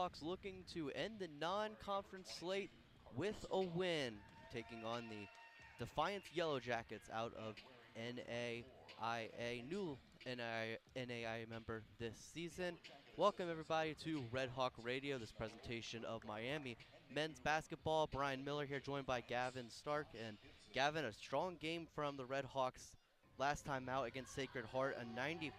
RedHawks looking to end the non-conference slate with a win, taking on the Defiance Yellowjackets out of NAIA, new NAIA member this season. Welcome everybody to RedHawk Radio, this presentation of Miami men's basketball. Brian Miller here, joined by Gavin Stark. And Gavin, a strong game from the RedHawks last time out against Sacred Heart, a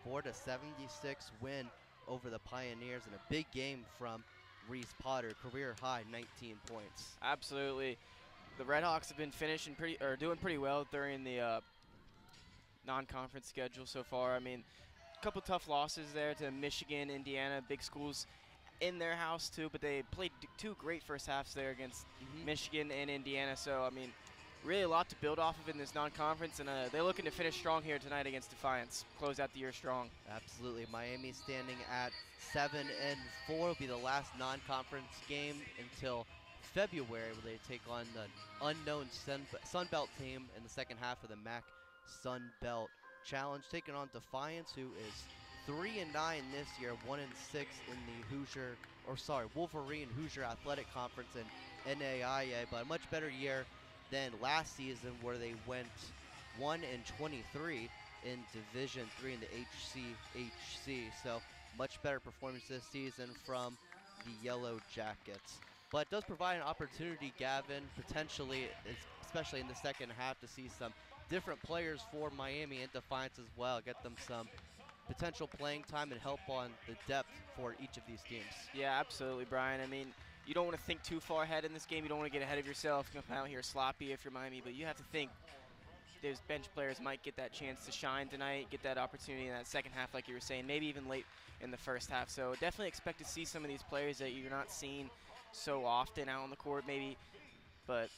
94-76 win over the Pioneers, and a big game from Reese Potter, career high 19 points. Absolutely. The RedHawks have been doing pretty well during the non-conference schedule so far. I mean, a couple tough losses there to Michigan, Indiana, big schools in their house too, but they played two great first halves there against Michigan and Indiana. So, I mean, really a lot to build off of in this non-conference, and they're looking to finish strong here tonight against Defiance, close out the year strong. Absolutely. Miami standing at 7-4 will be the last non-conference game until February, where they take on the unknown Sun Belt team in the second half of the MAC Sun Belt Challenge, taking on Defiance, who is 3-9 this year, 1-6 in the Wolverine Hoosier Athletic Conference in NAIA, but a much better year than last season, where they went 1-23 in Division III in the HCHC. So much better performance this season from the Yellowjackets. But it does provide an opportunity, Gavin, potentially, especially in the second half, to see some different players for Miami and Defiance as well, get them some potential playing time and help on the depth for each of these teams. Yeah, absolutely, Brian. I mean, you don't want to think too far ahead in this game. You don't want to get ahead of yourself, come out here sloppy if you're Miami, but you have to think those bench players might get that chance to shine tonight, get that opportunity in that second half, like you were saying, maybe even late in the first half. So definitely expect to see some of these players that you're not seeing so often out on the court maybe, but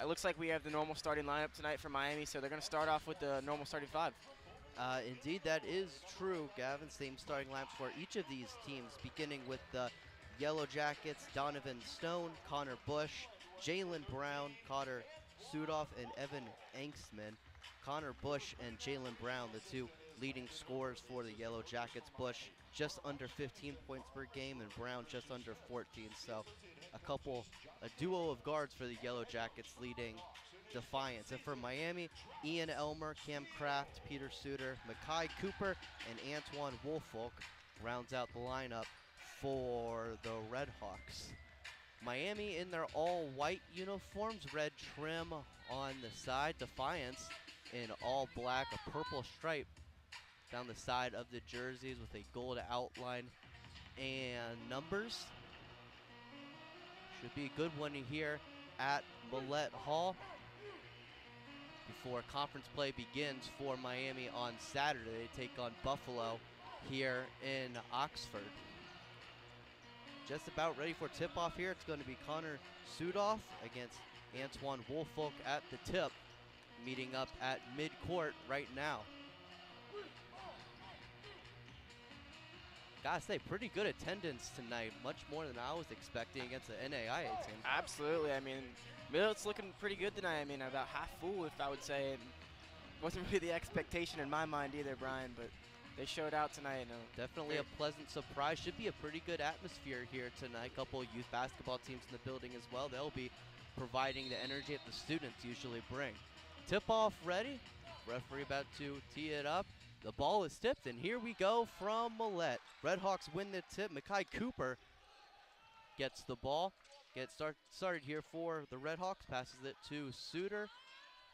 it looks like we have the normal starting lineup tonight for Miami, so they're going to start off with the normal starting five. Indeed, that is true, Gavin. Same starting lineups for each of these teams, beginning with the Yellowjackets: Donovan Stone, Connor Bush, Jalen Brown, Cotter Sudoff, and Evan Anksman. Connor Bush and Jalen Brown, the two leading scorers for the Yellowjackets. Bush just under 15 points per game, and Brown just under 14. So a duo of guards for the Yellowjackets leading Defiance. And for Miami, Ian Elmer, Cam Kraft, Peter Suter, Makai Cooper, and Antoine Woolfolk rounds out the lineup for the RedHawks. Miami in their all-white uniforms, red trim on the side. Defiance in all black, a purple stripe down the side of the jerseys with a gold outline and numbers. Should be a good one here at Millett Hall before conference play begins for Miami on Saturday. They take on Buffalo here in Oxford. Just about ready for tip-off here. It's going to be Connor Sudoff against Antoine Woolfolk at the tip, meeting up at mid-court right now. Gotta say, pretty good attendance tonight, much more than I was expecting against the NAIA team. Absolutely. I mean, Millett's looking pretty good tonight. I mean, about half full, if I would say. It wasn't really the expectation in my mind either, Brian, but they showed out tonight. Definitely a pleasant surprise. Should be a pretty good atmosphere here tonight. A couple of youth basketball teams in the building as well. They'll be providing the energy that the students usually bring. Tip-off ready. Referee about to tee it up. The ball is tipped, and here we go from Millett. RedHawks win the tip. Makai Cooper gets the ball. Gets started here for the RedHawks. Passes it to Suter.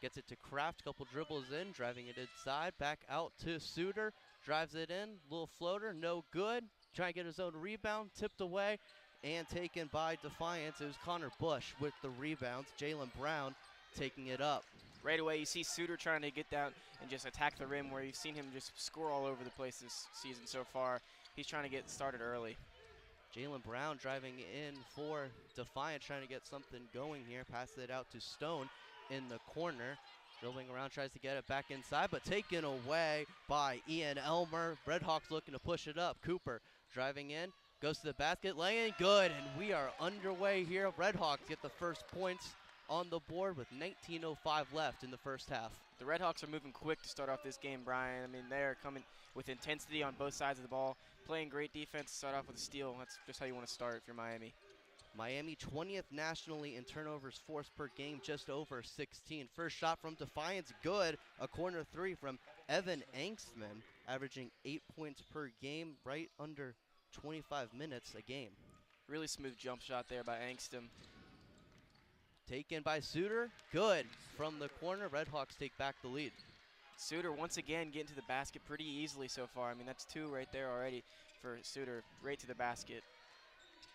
Gets it to Kraft. Couple dribbles in, driving it inside. Back out to Suter. Drives it in. Little floater, no good. Trying to get his own rebound. Tipped away and taken by Defiance. It was Connor Bush with the rebounds. Jalen Brown taking it up. Right away, you see Suter trying to get down and just attack the rim, where you've seen him just score all over the place this season so far. He's trying to get started early. Jalen Brown driving in for Defiance, trying to get something going here. Passes it out to Stone in the corner. Dribbling around, tries to get it back inside, but taken away by Ian Elmer. RedHawks looking to push it up. Cooper driving in, goes to the basket, laying good, and we are underway here. RedHawks get the first points on the board with 19:05 left in the first half. The RedHawks are moving quick to start off this game, Brian. I mean, they're coming with intensity on both sides of the ball, playing great defense, start off with a steal. That's just how you want to start if you're Miami. Miami 20th nationally in turnovers forced per game, just over 16. First shot from Defiance, good. A corner three from Evan Angstman, averaging 8 points per game, right under 25 minutes a game. Really smooth jump shot there by Angston. Taken by Suter, good. From the corner, RedHawks take back the lead. Suter once again getting to the basket pretty easily so far. I mean, that's 2 right there already for Suter, right to the basket.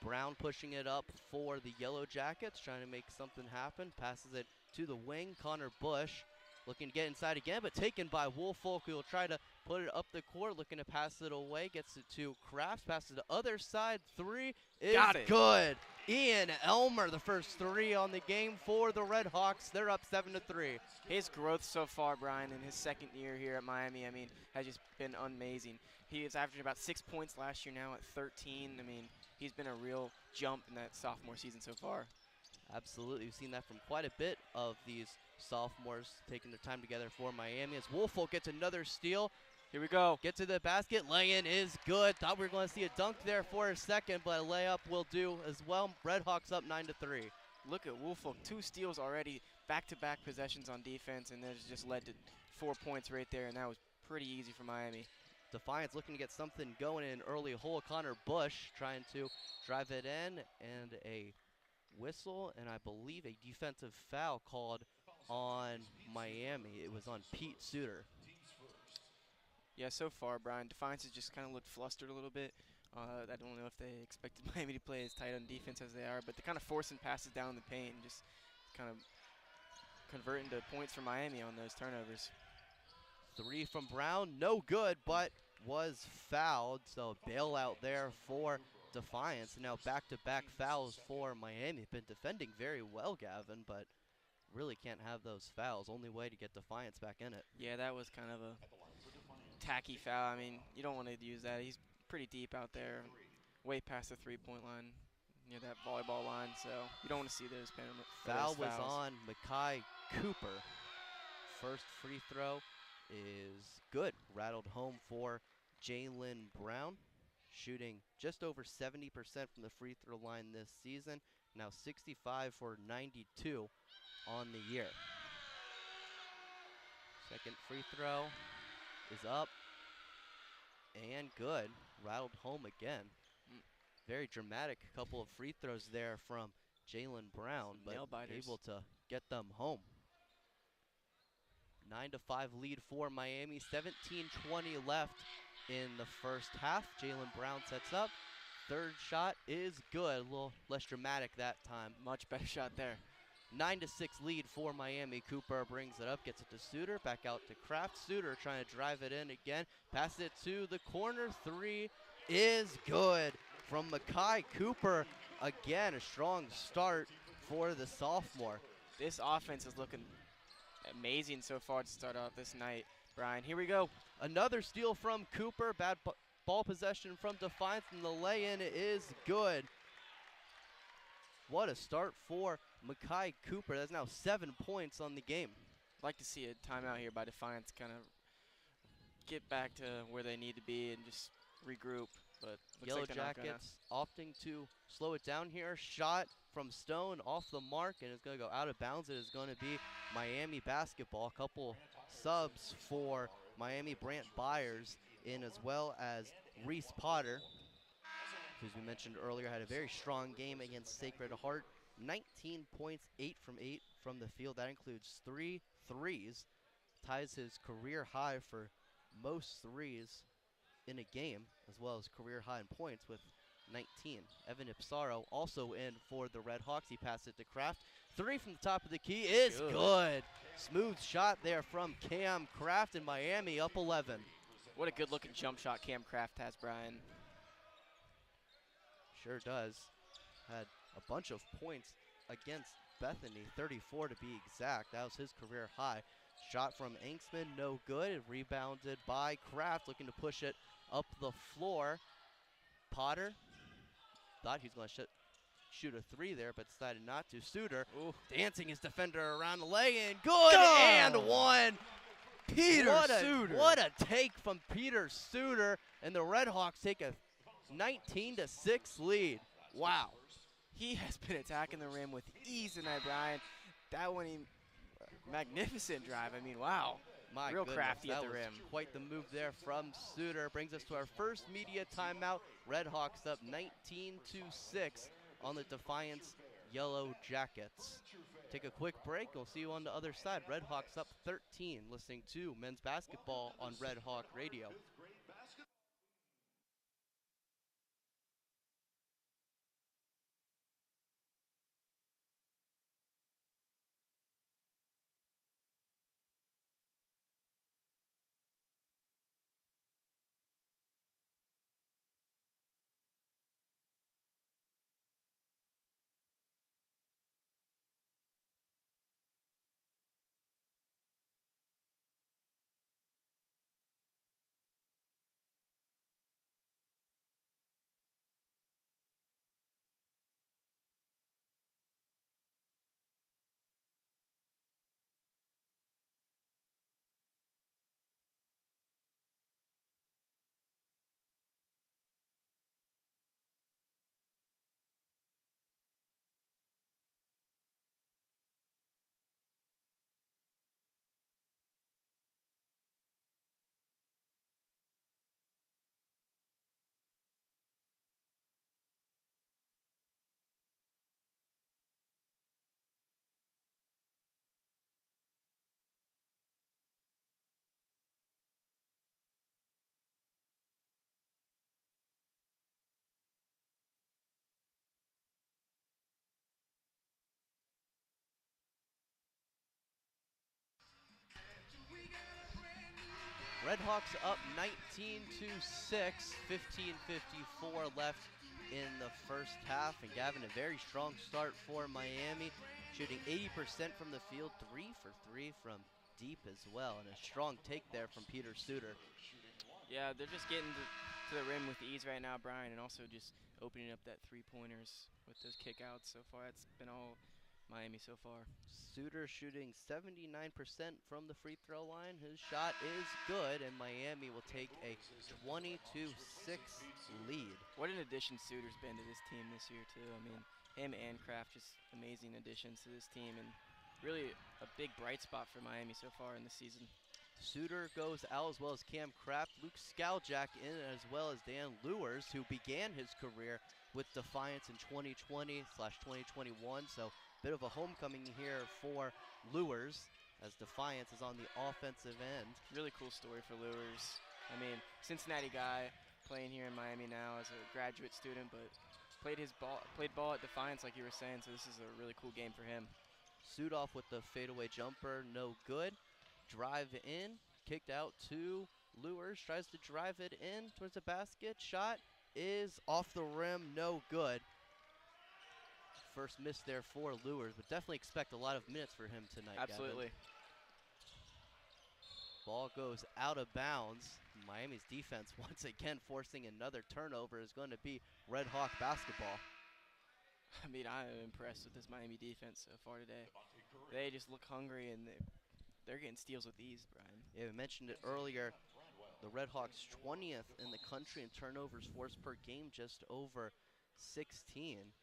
Brown pushing it up for the Yellowjackets, trying to make something happen. Passes it to the wing. Connor Bush looking to get inside again, but taken by Woolfolk, who will try to put it up the court, looking to pass it away. Gets it to Crafts, passes it to the other side. 3 is good. Ian Elmer, the first 3 on the game for the RedHawks. They're up 7-3. His growth so far, Brian, in his second year here at Miami, I mean, has just been amazing. He is averaging about 6 points last year, now at 13. I mean, he's been a real jump in that sophomore season so far. Absolutely. We've seen that from quite a bit of these sophomores taking their time together for Miami. As Woolfolk gets another steal. Here we go. Get to the basket. Lay-in is good. Thought we were going to see a dunk there for a second, but a layup will do as well. RedHawks up 9-3. Look at Woolfolk. 2 steals already, back-to-back possessions on defense, and that's just led to 4 points right there, and that was pretty easy for Miami. Defiance looking to get something going in an early hole. Connor Bush trying to drive it in, and a whistle, and I believe a defensive foul called on Miami. It was on Pete Suter. Yeah, so far, Brian, Defiance has just kind of looked flustered a little bit. I don't know if they expected Miami to play as tight on defense as they are, but they're kind of forcing passes down the paint and just kind of converting to points for Miami on those turnovers. 3 from Brown, no good, but was fouled, so bailout there for Defiance. Now back-to-back fouls for Miami. Been defending very well, Gavin, but really can't have those fouls. Only way to get Defiance back in it. Yeah, that was kind of a tacky foul. I mean, you don't want to use that. He's pretty deep out there, way past the 3-point line, near that volleyball line, so you don't want to see those penalties. Foul was on Makai Cooper. First free throw is good. Rattled home for Jalen Brown, shooting just over 70% from the free throw line this season. Now 65 for 92 on the year. Second free throw is up and good. Rattled home again. Very dramatic couple of free throws there from Jalen Brown, but able to get them home. 9-5 lead for Miami. 17:20 left in the first half. Jalen Brown sets up. Third shot is good. A little less dramatic that time. Much better shot there. 9-6 lead for Miami. Cooper brings it up, gets it to Suter, back out to Kraft. Suter trying to drive it in again. Pass it to the corner. 3 is good from Makai Cooper. Again, a strong start for the sophomore. This offense is looking amazing so far to start off this night, Brian. Here we go. Another steal from Cooper. Bad ball possession from Defiance, and the lay-in is good. What a start for Makai Cooper. That's now 7 points on the game. I'd like to see a timeout here by Defiance, kind of get back to where they need to be and just regroup. But Yellowjackets opting to slow it down here. Shot from Stone off the mark, and it's going to go out of bounds. It is going to be Miami basketball. A couple subs for Miami. Brant Byers in, as well as Reese Potter, who, as we mentioned earlier, had a very strong game against Sacred Heart. 19 points, 8 from 8 from the field. That includes 3 threes. Ties his career high for most threes in a game, as well as career high in points with 19. Evan Ipsaro also in for the RedHawks. He passed it to Kraft. 3 from the top of the key is good. Smooth shot there from Cam Kraft, in Miami up 11. What a good looking jump shot Cam Kraft has, Brian. Sure does. Had a bunch of points against Bethany, 34 to be exact. That was his career high. Shot from Anksman, no good. Rebounded by Kraft, looking to push it up the floor. Potter thought he was going to shoot a 3 there, but decided not to. Suter dancing his defender around the lay-in. Good, and 1. Peter Suter. What a take from Peter Suter, and the RedHawks take a 19-6 lead. Wow. He has been attacking the rim with ease tonight, Brian. That one, magnificent drive. I mean, wow. My Real goodness, crafty at that the was rim. quite the move there from Suter. Brings us to our first media timeout. RedHawks up 19-6 on the Defiance Yellowjackets. Take a quick break. We'll see you on the other side. RedHawks up 13, listening to men's basketball on Red Hawk Radio. RedHawks up 19-6, 15:54 left in the first half. And Gavin, a very strong start for Miami, shooting 80% from the field, 3 for 3 from deep as well. And a strong take there from Peter Suter. Yeah, they're just getting to the rim with ease right now, Brian, and also just opening up that three-pointers with those kickouts so far. That's been all Miami so far. Suter shooting 79% from the free throw line. His shot is good, and Miami will take a 20-6 lead. What an addition Suter's been to this team this year, too. I mean, him and Kraft just amazing additions to this team, and really a big bright spot for Miami so far in the season. Suter goes out, as well as Cam Kraft. Luke Skaljack in, as well as Dan Lewers, who began his career with Defiance in 2020/2021. So bit of a homecoming here for Lewers, as Defiance is on the offensive end. Really cool story for Lewers. I mean, Cincinnati guy playing here in Miami now as a graduate student, but played ball at Defiance like you were saying, so this is a really cool game for him. Sudoff with the fadeaway jumper, no good. Drive in, kicked out to Lewers, tries to drive it in towards the basket. Shot is off the rim, no good. First miss there for Lewers, but definitely expect a lot of minutes for him tonight. Absolutely. Gavin. Ball goes out of bounds. Miami's defense once again forcing another turnover is going to be Red Hawk basketball. I mean, I am impressed with this Miami defense so far today. They just look hungry, and they're getting steals with ease, Brian. Yeah, we mentioned it earlier. The Red Hawks 20th in the country in turnovers forced per game, just over 16.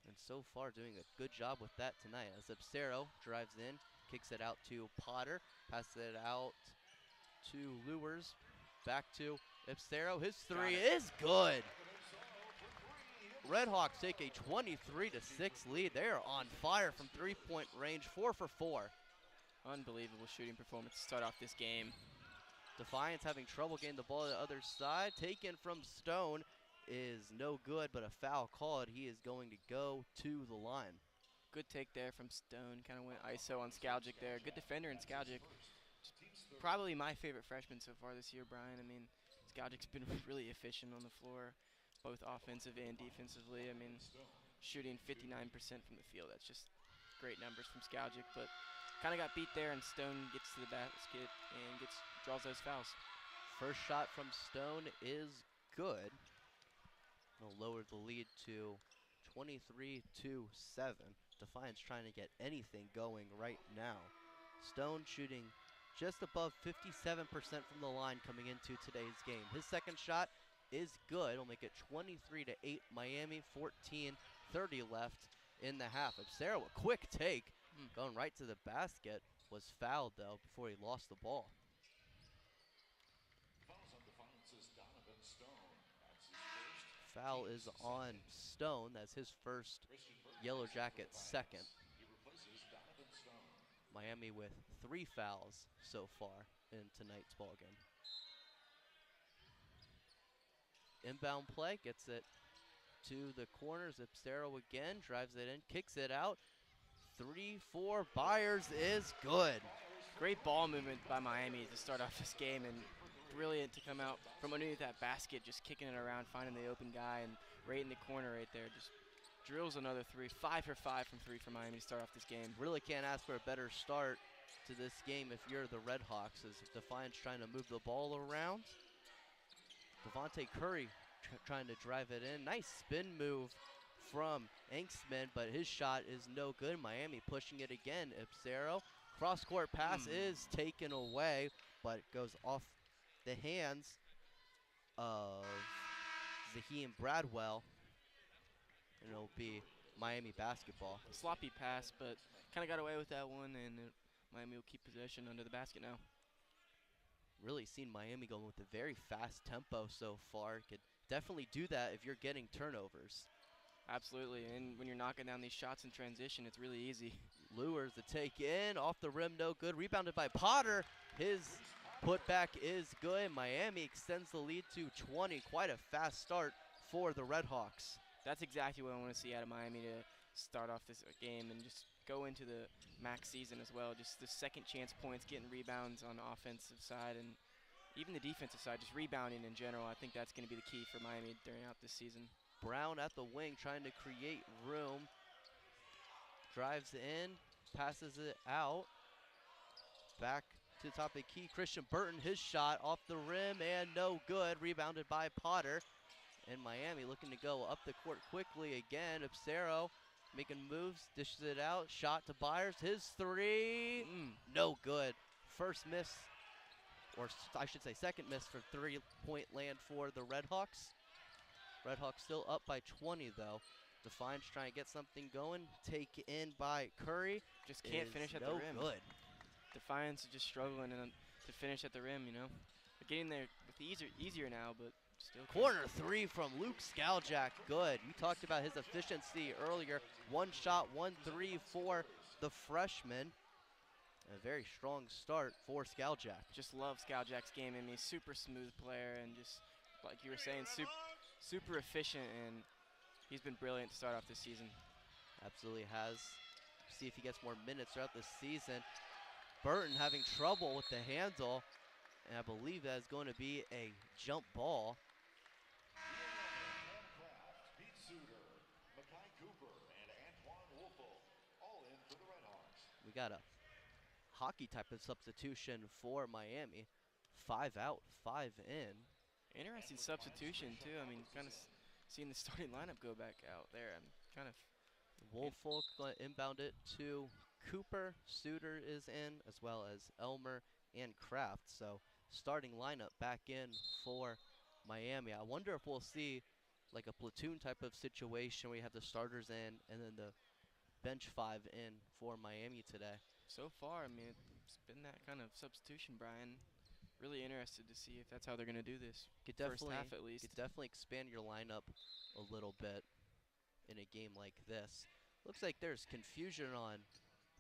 And so far doing a good job with that tonight, as Absero drives in, kicks it out to Potter, passes it out to Lewers, back to Absero. His three is good. RedHawks take a 23-6 lead. They are on fire from three-point range, 4 for 4. Unbelievable shooting performance to start off this game. Defiance having trouble getting the ball to the other side. Taken from Stone is no good, but a foul called. He is going to go to the line. Good take there from Stone. Kind of went ISO on Skaljic there. Good defender in Skaljic. Probably my favorite freshman so far this year, Brian. I mean, Skaljic's been really efficient on the floor, both offensive and defensively. I mean, shooting 59% from the field. That's just great numbers from Skaljic, but kind of got beat there, and Stone gets to the basket and draws those fouls. First shot from Stone is good. It'll lower the lead to 23-7. Defiance trying to get anything going right now. Stone shooting just above 57% from the line coming into today's game. His second shot is good. It'll make it 23-8 Miami, 14:30 left in the half. Absero, a quick take, going right to the basket, was fouled though before he lost the ball. Foul is on Stone. That's his first, Yellowjackets second. Miami with 3 fouls so far in tonight's ball game. Inbound play, gets it to the corners. Absero again, drives it in, kicks it out. 3-4, Byers is good. Great ball movement by Miami to start off this game, and brilliant to come out from underneath that basket, just kicking it around, finding the open guy, and right in the corner right there, just drills another 3. 5 for 5 from 3 for Miami to start off this game. Really can't ask for a better start to this game if you're the RedHawks, as Defiance trying to move the ball around. Devontae Curry trying to drive it in. Nice spin move from Enksman, but his shot is no good. Miami pushing it again. Absero, cross-court pass is taken away, but it goes off the hands of Zaheem Bradwell, and it'll be Miami basketball. Sloppy pass, but kind of got away with that one, and Miami will keep possession under the basket now. Really seen Miami going with a very fast tempo so far. Could definitely do that if you're getting turnovers. Absolutely, and when you're knocking down these shots in transition, it's really easy. Lures the take in, off the rim, no good. Rebounded by Potter. His putback is good. Miami extends the lead to 20. Quite a fast start for the RedHawks. That's exactly what I want to see out of Miami to start off this game and just go into the max season as well. Just the second chance points, getting rebounds on the offensive side, and even the defensive side, just rebounding in general. I think that's going to be the key for Miami during out this season. Brown at the wing trying to create room. Drives in, passes it out. Back to the top of the key. Christian Burton, his shot off the rim and no good. Rebounded by Potter. And Miami looking to go up the court quickly again. Absero making moves, dishes it out. Shot to Byers. His 3, no good. First miss, or I should say second miss for 3-point land for the RedHawks. RedHawks still up by 20 though. Defiance trying to get something going. Take in by Curry. Just can't finish at the rim. No good. Defiance is just struggling to finish at the rim, you know. They're getting there with easier now, but still. Corner 3 from Luke Skowjak. Good. You talked about his efficiency earlier. 1 shot, 1 3 for the freshman. A very strong start for Skowjak. Just love Skowjak's game. I mean, super smooth player, and just like you were saying, super efficient, and he's been brilliant to start off this season. Absolutely has. See if he gets more minutes throughout the season. Burton having trouble with the handle, and I believe that is going to be a jump ball. We got a hockey type of substitution for Miami. 5 out, 5 in. Interesting substitution too. I mean, kind of seeing the starting lineup go back out there. I'm kind of. Woolfolk going to inbound it to Cooper. Suter is in, as well as Elmer and Kraft. So starting lineup back in for Miami. I wonder if we'll see like a platoon type of situation where you have the starters in and then the bench 5 in for Miami today. So far, I mean, it's been that kind of substitution, Brian. Really interested to see if that's how they're going to do this. First half at least. Could definitely expand your lineup a little bit in a game like this. Looks like there's confusion on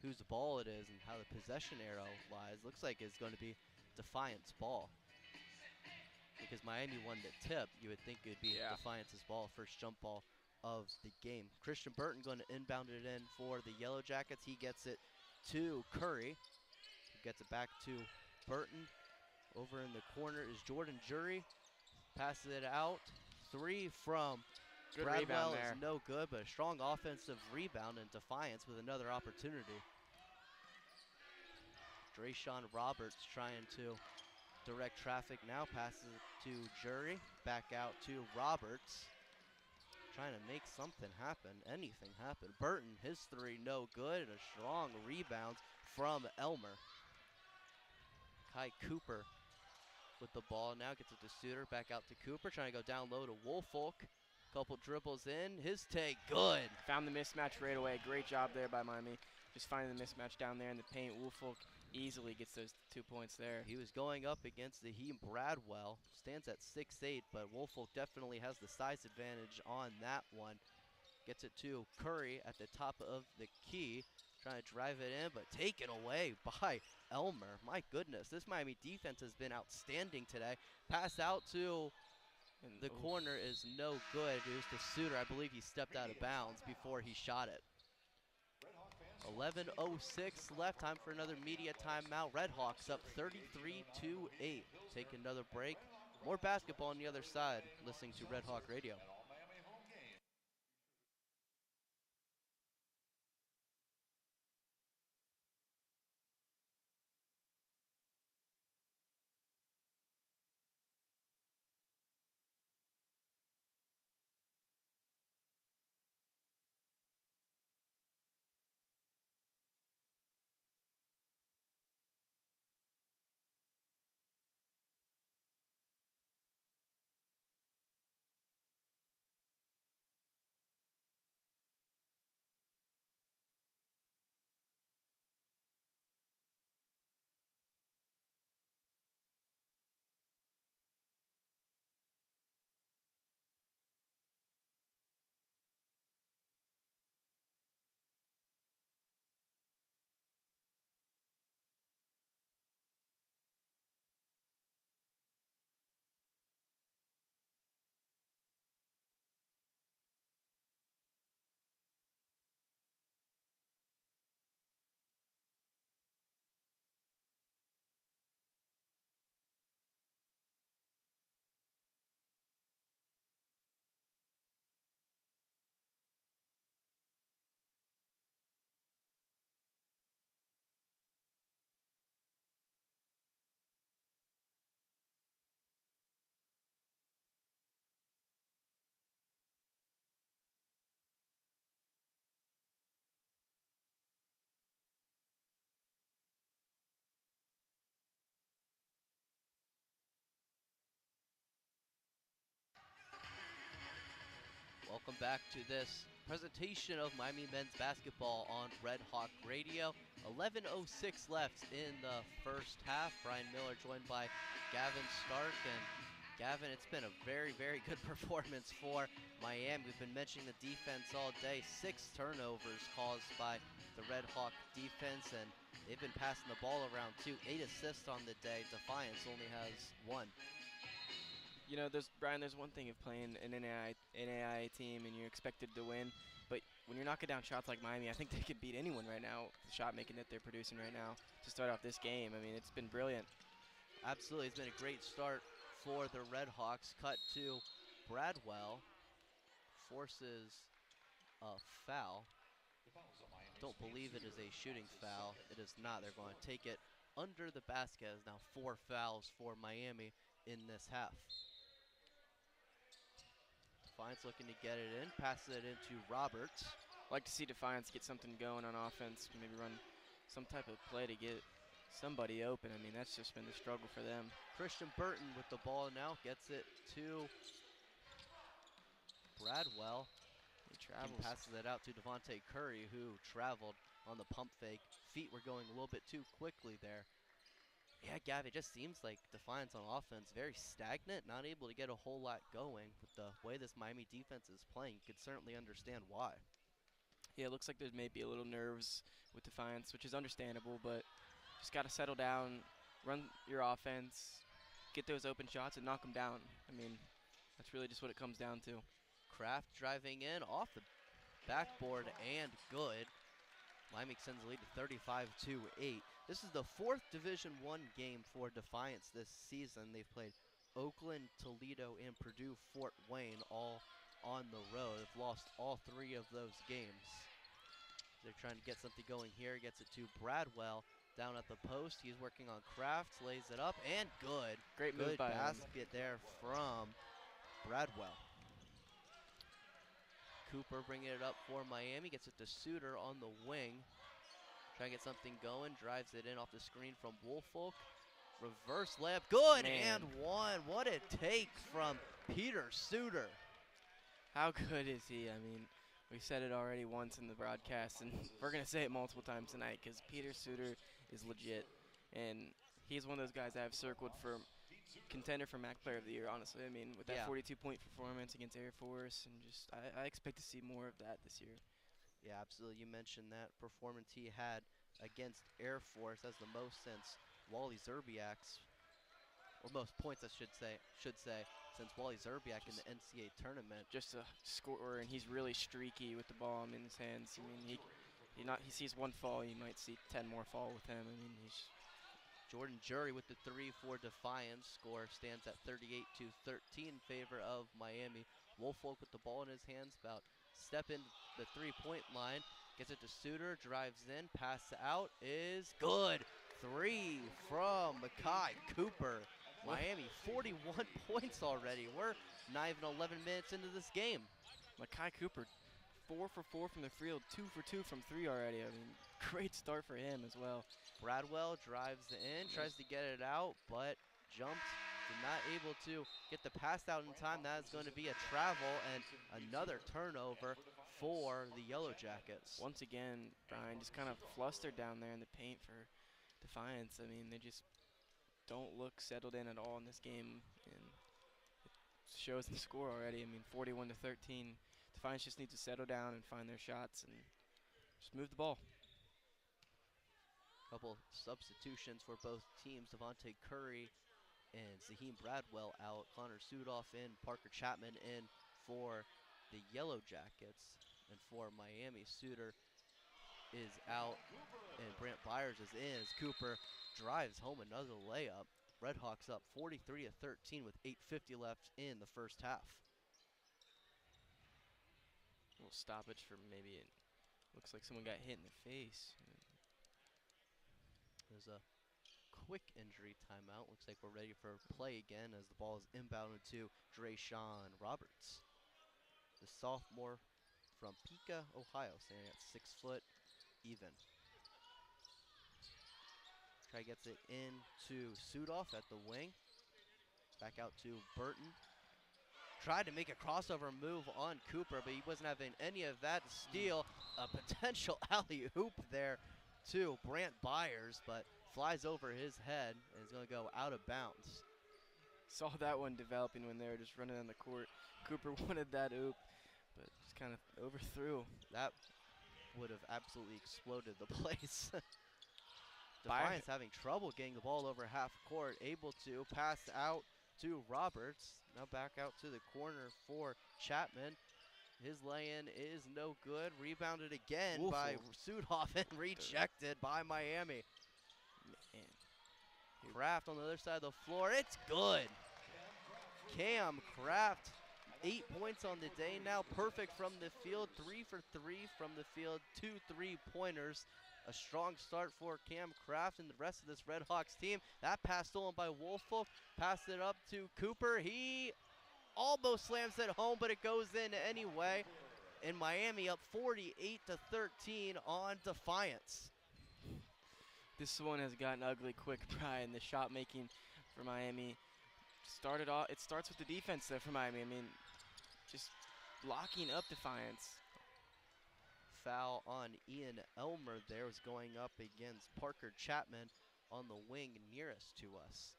whose ball it is and how the possession arrow lies. Looks like it's going to be Defiance ball. Because Miami won the tip, you would think it would be Defiance's ball, first jump ball of the game. Christian Burton going to inbound it in for the Yellowjackets. He gets it to Curry. He gets it back to Burton. Over in the corner is Jordan Jury. Passes it out. 3 from Good Bradwell rebound there. is no good, but a strong offensive rebound, and Defiance with another opportunity. Drayshawn Roberts trying to direct traffic now. Passes it to Jury. Back out to Roberts. Trying to make something happen, anything happen. Burton, his 3, no good, and a strong rebound from Elmer. Kai Cooper with the ball now, gets it to Suter, back out to Cooper, trying to go down low to Woolfolk. Couple dribbles in, his take, good. Found the mismatch right away. Great job there by Miami. Just finding the mismatch down there in the paint. Woolfolk easily gets those 2 points there. He was going up against Naheem Bradwell, stands at 6'8", but Woolfolk definitely has the size advantage on that one. Gets it to Curry at the top of the key, trying to drive it in, but taken away by Elmer. My goodness, this Miami defense has been outstanding today. Pass out to And the corner is no good. It was to Suter. I believe he stepped out of bounds before he shot it. 11:06 left. Time for another media timeout. RedHawks up 33-8. Take another break. More basketball on the other side. Listening to Red Hawk Radio. Welcome back to this presentation of Miami men's basketball on Red Hawk Radio. 11:06 left in the first half. Brian Miller joined by Gavin Stark. And Gavin, it's been a very, very good performance for Miami. We've been mentioning the defense all day. 6 turnovers caused by the Red Hawk defense, and they've been passing the ball around too. 8 assists on the day. Defiance only has 1. You know, Brian, there's one thing of playing an NAIA team and you're expected to win, but when you're knocking down shots like Miami, I think they could beat anyone right now, the shot making that they're producing right now to start off this game. I mean, it's been brilliant. Absolutely, it's been a great start for the RedHawks. Cut to Bradwell, forces a foul. Don't believe it is a shooting foul. It is not. They're going to take it under the basket. As now 4 fouls for Miami in this half. Defiance looking to get it in, passes it into Roberts. Like to see Defiance get something going on offense, maybe run some type of play to get somebody open. I mean, that's just been the struggle for them. Christian Burton with the ball now, gets it to Bradwell. He travels. Passes it out to Devontae Curry, who traveled on the pump fake. Feet were going a little bit too quickly there. Yeah, Gav, it just seems like Defiance on offense, very stagnant, not able to get a whole lot going. With the way this Miami defense is playing, you could certainly understand why. Yeah, it looks like there's maybe a little nerves with Defiance, which is understandable, but just got to settle down, run your offense, get those open shots, and knock them down. I mean, that's really just what it comes down to. Kraft driving in off the backboard and good. Miami extends the lead to 35-8. This is the 4th Division I game for Defiance this season. They've played Oakland, Toledo, and Purdue Fort Wayne all on the road. They've lost all 3 of those games. They're trying to get something going here. Gets it to Bradwell down at the post. He's working on Kraft, lays it up, and good. Great move by him. Basket there from Bradwell. Cooper bringing it up for Miami, gets it to Suter on the wing. Trying to get something going, drives it in off the screen from Woolfolk. Reverse layup, good, Man. and one. What a take from Peter Suter. How good is he? I mean, we said it already once in the broadcast, and we're going to say it multiple times tonight because Peter Suter is legit. And he's one of those guys I have circled for contender for MAC Player of the Year, honestly. I mean, with that 42-point performance against Air Force, and just I expect to see more of that this year. Yeah, absolutely. You mentioned that performance he had against Air Force. That's the most since Wally Zerbiak's, or most points I should say, since Wally Zerbiak in the NCAA tournament. Just a scorer, and he's really streaky with the ball in his hands. I mean, he sees one fall, you might see 10 more fall with him. I mean, he's Jordan Jury with the 3 for Defiance. Score stands at 38-13 in favor of Miami. Woolfolk with the ball in his hands, about step in the 3-point line. Gets it to Suter, drives in, pass out is good. 3 from Makai Cooper. Miami 41 points already. We're not even 11 minutes into this game. Makai Cooper, 4 for 4 from the field, 2 for 2 from 3 already. I mean, great start for him as well. Bradwell drives in, tries to get it out, but jumped, not able to get the pass out in time. That is going to be a travel and another turnover for the Yellowjackets. Once again, Brian just kind of flustered down there in the paint for Defiance. I mean, they just don't look settled in at all in this game, and it shows in the score already. I mean, 41-13. Defiance just needs to settle down and find their shots and just move the ball. Couple substitutions for both teams. Devontae Curry and Zaheem Bradwell out. Connor Sudoff in. Parker Chapman in for the Yellowjackets. And for Miami, Suter is out and Brant Byers is in as Cooper drives home another layup. RedHawks up 43-13 with 8:50 left in the first half. A little stoppage for maybe it looks like someone got hit in the face. There's a quick injury timeout. Looks like we're ready for play again as the ball is inbounded to Drayshawn Roberts. The sophomore from Pica, Ohio, standing at 6 foot even. Try gets it into Sudoff at the wing. Back out to Burton. Tried to make a crossover move on Cooper, but he wasn't having any of that. Steal, a potential alley-oop there to Brant Byers, but flies over his head and is going to go out of bounds. Saw that one developing when they were just running on the court. Cooper wanted that oop, but just kind of overthrew. That would have absolutely exploded the place. Defiance having trouble getting the ball over half court, able to pass out to Roberts. Now back out to the corner for Chapman. His lay-in is no good. Rebounded again by Sudoff and rejected by Miami. Man. Kraft on the other side of the floor. It's good. Cam Kraft, 8 points on the day now. Perfect from the field. 3 for 3 from the field. 2 3-pointers. A strong start for Cam Kraft and the rest of this RedHawks team. That pass stolen by Woolfolk. Passed it up to Cooper. He almost slams it home, but it goes in anyway. And Miami up 48-13 on Defiance. This one has gotten ugly quick, Brian. The shot making for Miami started off. It starts with the defense there for Miami. I mean, just locking up Defiance. Foul on Ian Elmer there was going up against Parker Chapman on the wing nearest to us.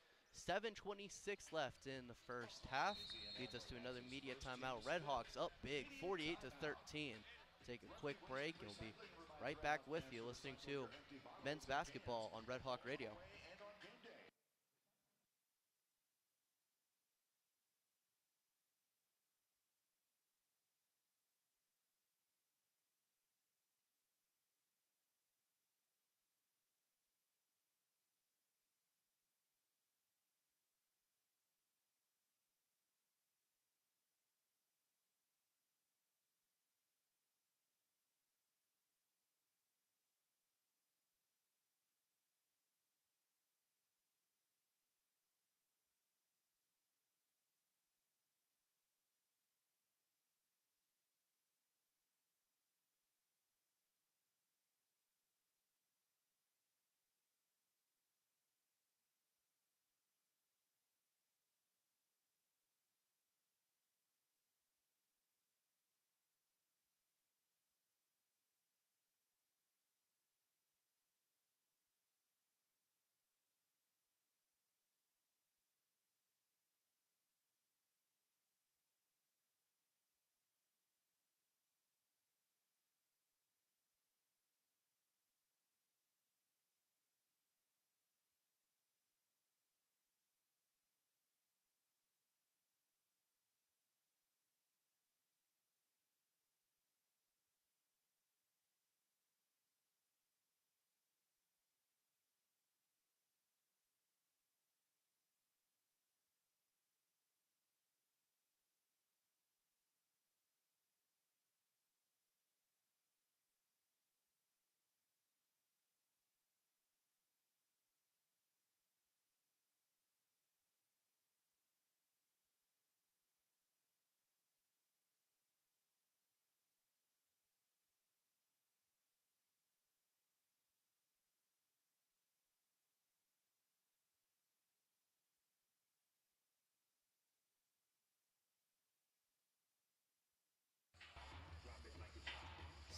7:26 left in the first half. Leads us to another media timeout. RedHawks up big, 48-13. Take a quick break and we'll be right back with you listening to men's basketball on Red Hawk Radio.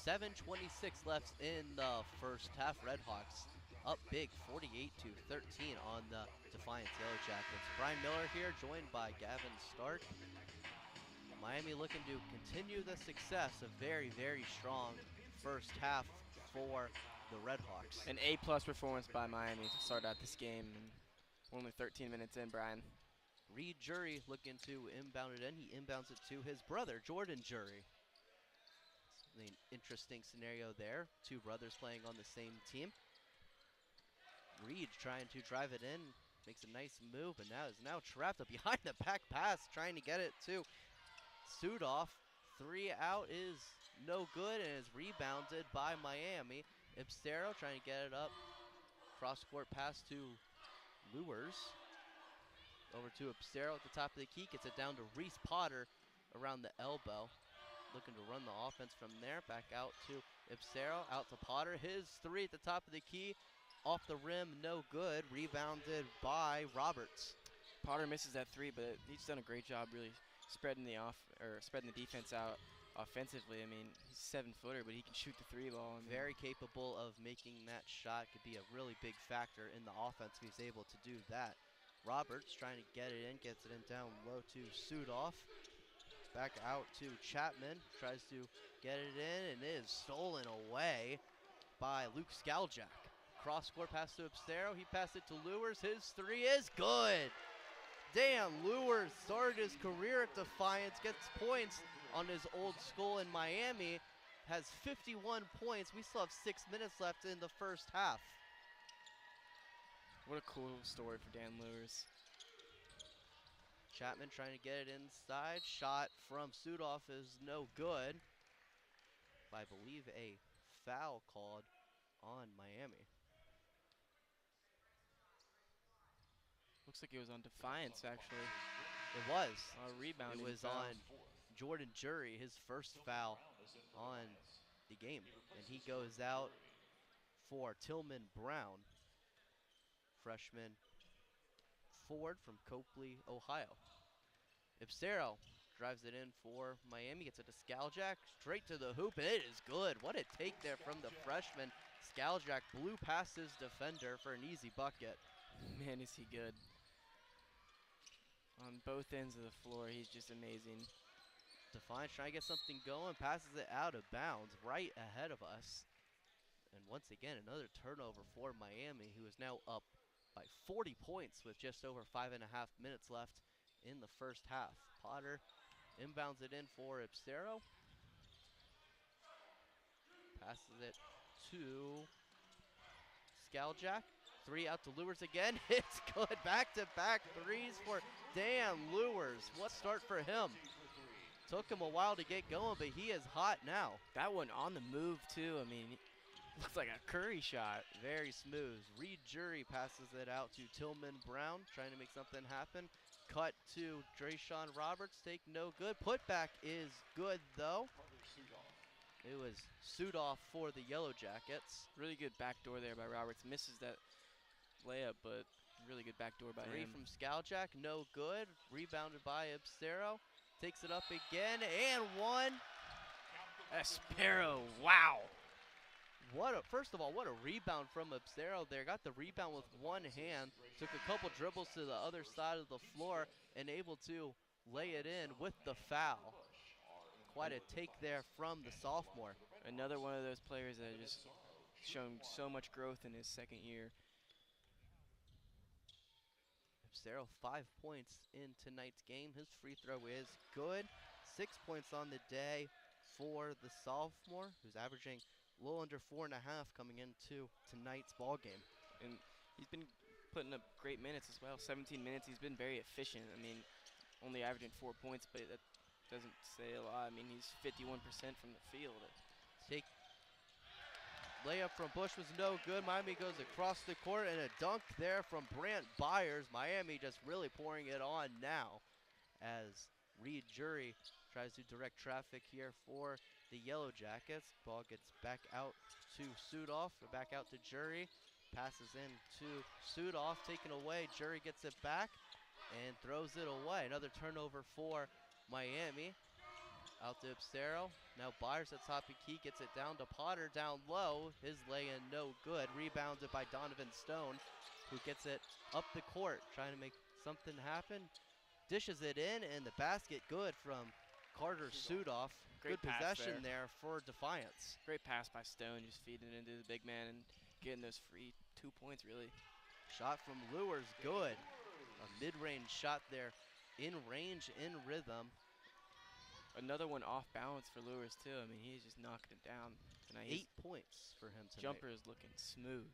7:26 left in the first half. RedHawks up big, 48-13 on the Defiance Yellowjackets. Brian Miller here, joined by Gavin Stark. Miami looking to continue the success. A very, very strong first half for the RedHawks. An A+ performance by Miami to start out this game. And we're only 13 minutes in, Brian. Reed Jury looking to inbound it in. He inbounds it to his brother, Jordan Jury. An interesting scenario there. Two brothers playing on the same team. Reed trying to drive it in, makes a nice move, but now is trapped up behind the back pass, trying to get it to Sudoff. 3 out is no good and is rebounded by Miami. Ibstero trying to get it up. Cross-court pass to Lewers. Over to Ibstero at the top of the key, gets it down to Reese Potter around the elbow. Looking to run the offense from there. Back out to Ibstero, out to Potter. His 3 at the top of the key, off the rim, no good. Rebounded by Roberts. Potter misses that 3, but he's done a great job really spreading the defense out offensively. I mean, he's a 7-footer, but he can shoot the 3 ball. Very capable of making that shot. Could be a really big factor in the offense if he's able to do that. Roberts trying to get it in, gets it in down low to Sudoff. Back out to Chapman, tries to get it in and is stolen away by Luke Skaljak. Cross-court pass to Ibstero, he passed it to Lewers, his 3 is good. Dan Lewers started his career at Defiance, gets points on his old school in Miami, has 51 points. We still have 6 minutes left in the first half. What a cool story for Dan Lewers. Chapman trying to get it inside. Shot from Sudoff is no good. I believe a foul called on Miami. Looks like it was on Defiance, actually. It was. Rebound. It was on Jordan Jury, his first foul on the game. And he goes out for Tillman Brown, freshman forward from Copley, Ohio. Ibstero drives it in for Miami, gets it to Skaljak, straight to the hoop, and it is good. What a take there from the freshman. Skaljak blew past his defender for an easy bucket. Man, is he good. On both ends of the floor, he's just amazing. Defiance trying to get something going, passes it out of bounds right ahead of us. And once again, another turnover for Miami, who is now up by 40 points with just over 5.5 minutes left in the first half. Potter inbounds it in for Ibstero. Passes it to Skaljak. 3 out to Lewers again. It's good. Back-to-back 3s for Dan Lewers. What start for him? Took him a while to get going, but he is hot now. That one on the move, too. I mean, looks like a Curry shot. Very smooth. Reed Jury passes it out to Tillman Brown, trying to make something happen. Cut to Drayshawn Roberts, take no good. Putback is good, though. It was Sudoff for the Yellowjackets. Really good backdoor there by Roberts. Misses that layup, but really good backdoor by 3 him. from Skaljak, no good. Rebounded by Ibstero. Takes it up again, and 1. Ibstero, wow. First of all, what a rebound from Ibstero there. Got the rebound with one hand, took a couple dribbles to the other side of the floor, and able to lay it in with the foul. Quite a take there from the sophomore. Another one of those players that just shown so much growth in his second year. Ibstero 5 points in tonight's game. His free throw is good. 6 points on the day for the sophomore, who's averaging a little under 4.5 coming into tonight's ball game. And he's been putting up great minutes as well. 17 minutes, he's been very efficient. I mean, only averaging 4 points, but that doesn't say a lot. I mean, he's 51% from the field. Layup from Bush was no good. Miami goes across the court, and a dunk there from Brant Byers. Miami just really pouring it on now as Reed Jury tries to direct traffic here for the Yellowjackets. Ball gets back out to Sudoff, back out to Jury. Passes in to Sudoff, taken away. Jury gets it back and throws it away. Another turnover for Miami. Out to Ipsero. Now Byers at top of key, gets it down to Potter down low. His lay-in no good. Rebounded by Donovan Stone, who gets it up the court, trying to make something happen. Dishes it in, and the basket good from Carter Sudoff. Great Good pass possession there for Defiance. Great pass by Stone, just feeding it into the big man and getting those free 2 points, really. Shot from Lures good. A mid-range shot there, in range, in rhythm. Another one off balance for Lures too. I mean, he's just knocking it down tonight. 8 points for him tonight. Jumper is looking smooth.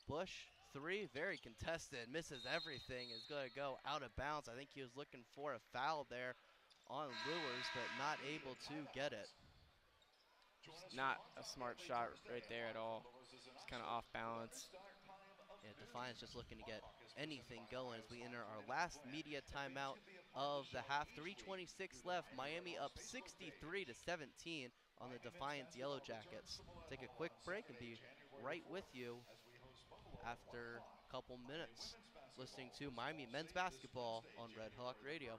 Bush, 3, very contested, misses everything, is going to go out of bounds. I think he was looking for a foul there on Lures, but not able to get it. Just not a smart shot right there at all. Just kind of off balance. Yeah, Defiance just looking to get anything going as we enter our last media timeout of the half. 3:26 left. Miami up 63-17 on the Defiance Yellowjackets. Take a quick break and be right with you after a couple minutes listening to Miami men's basketball on Red Hawk Radio.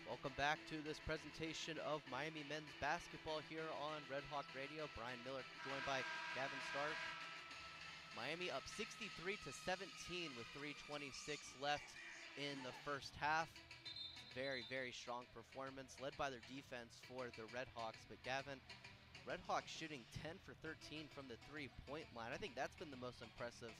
Welcome back to this presentation of Miami men's basketball here on Red Hawk Radio. Brian Millett joined by Gavin Stark. Miami up 63-17 with 3:26 left in the first half. Very, very strong performance led by their defense for the RedHawks. But Gavin, RedHawks shooting 10 for 13 from the three-point line. I think that's been the most impressive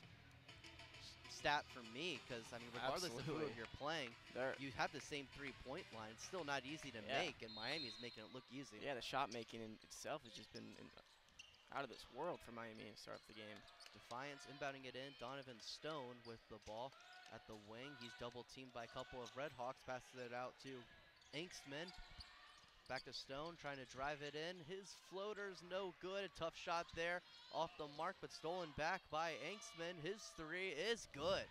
stat for me, because I mean, regardless of who you're playing, you have the same three-point line. It's still not easy to make, and Miami's making it look easy. Yeah, the shot making in itself has just been out of this world for Miami to start the game. Defiance inbounding it in. Donovan Stone with the ball at the wing. He's double teamed by a couple of RedHawks. Passes it out to Angstman. Back to Stone, trying to drive it in. His floater's no good. A tough shot there off the mark, but stolen back by Angstman. His three is good.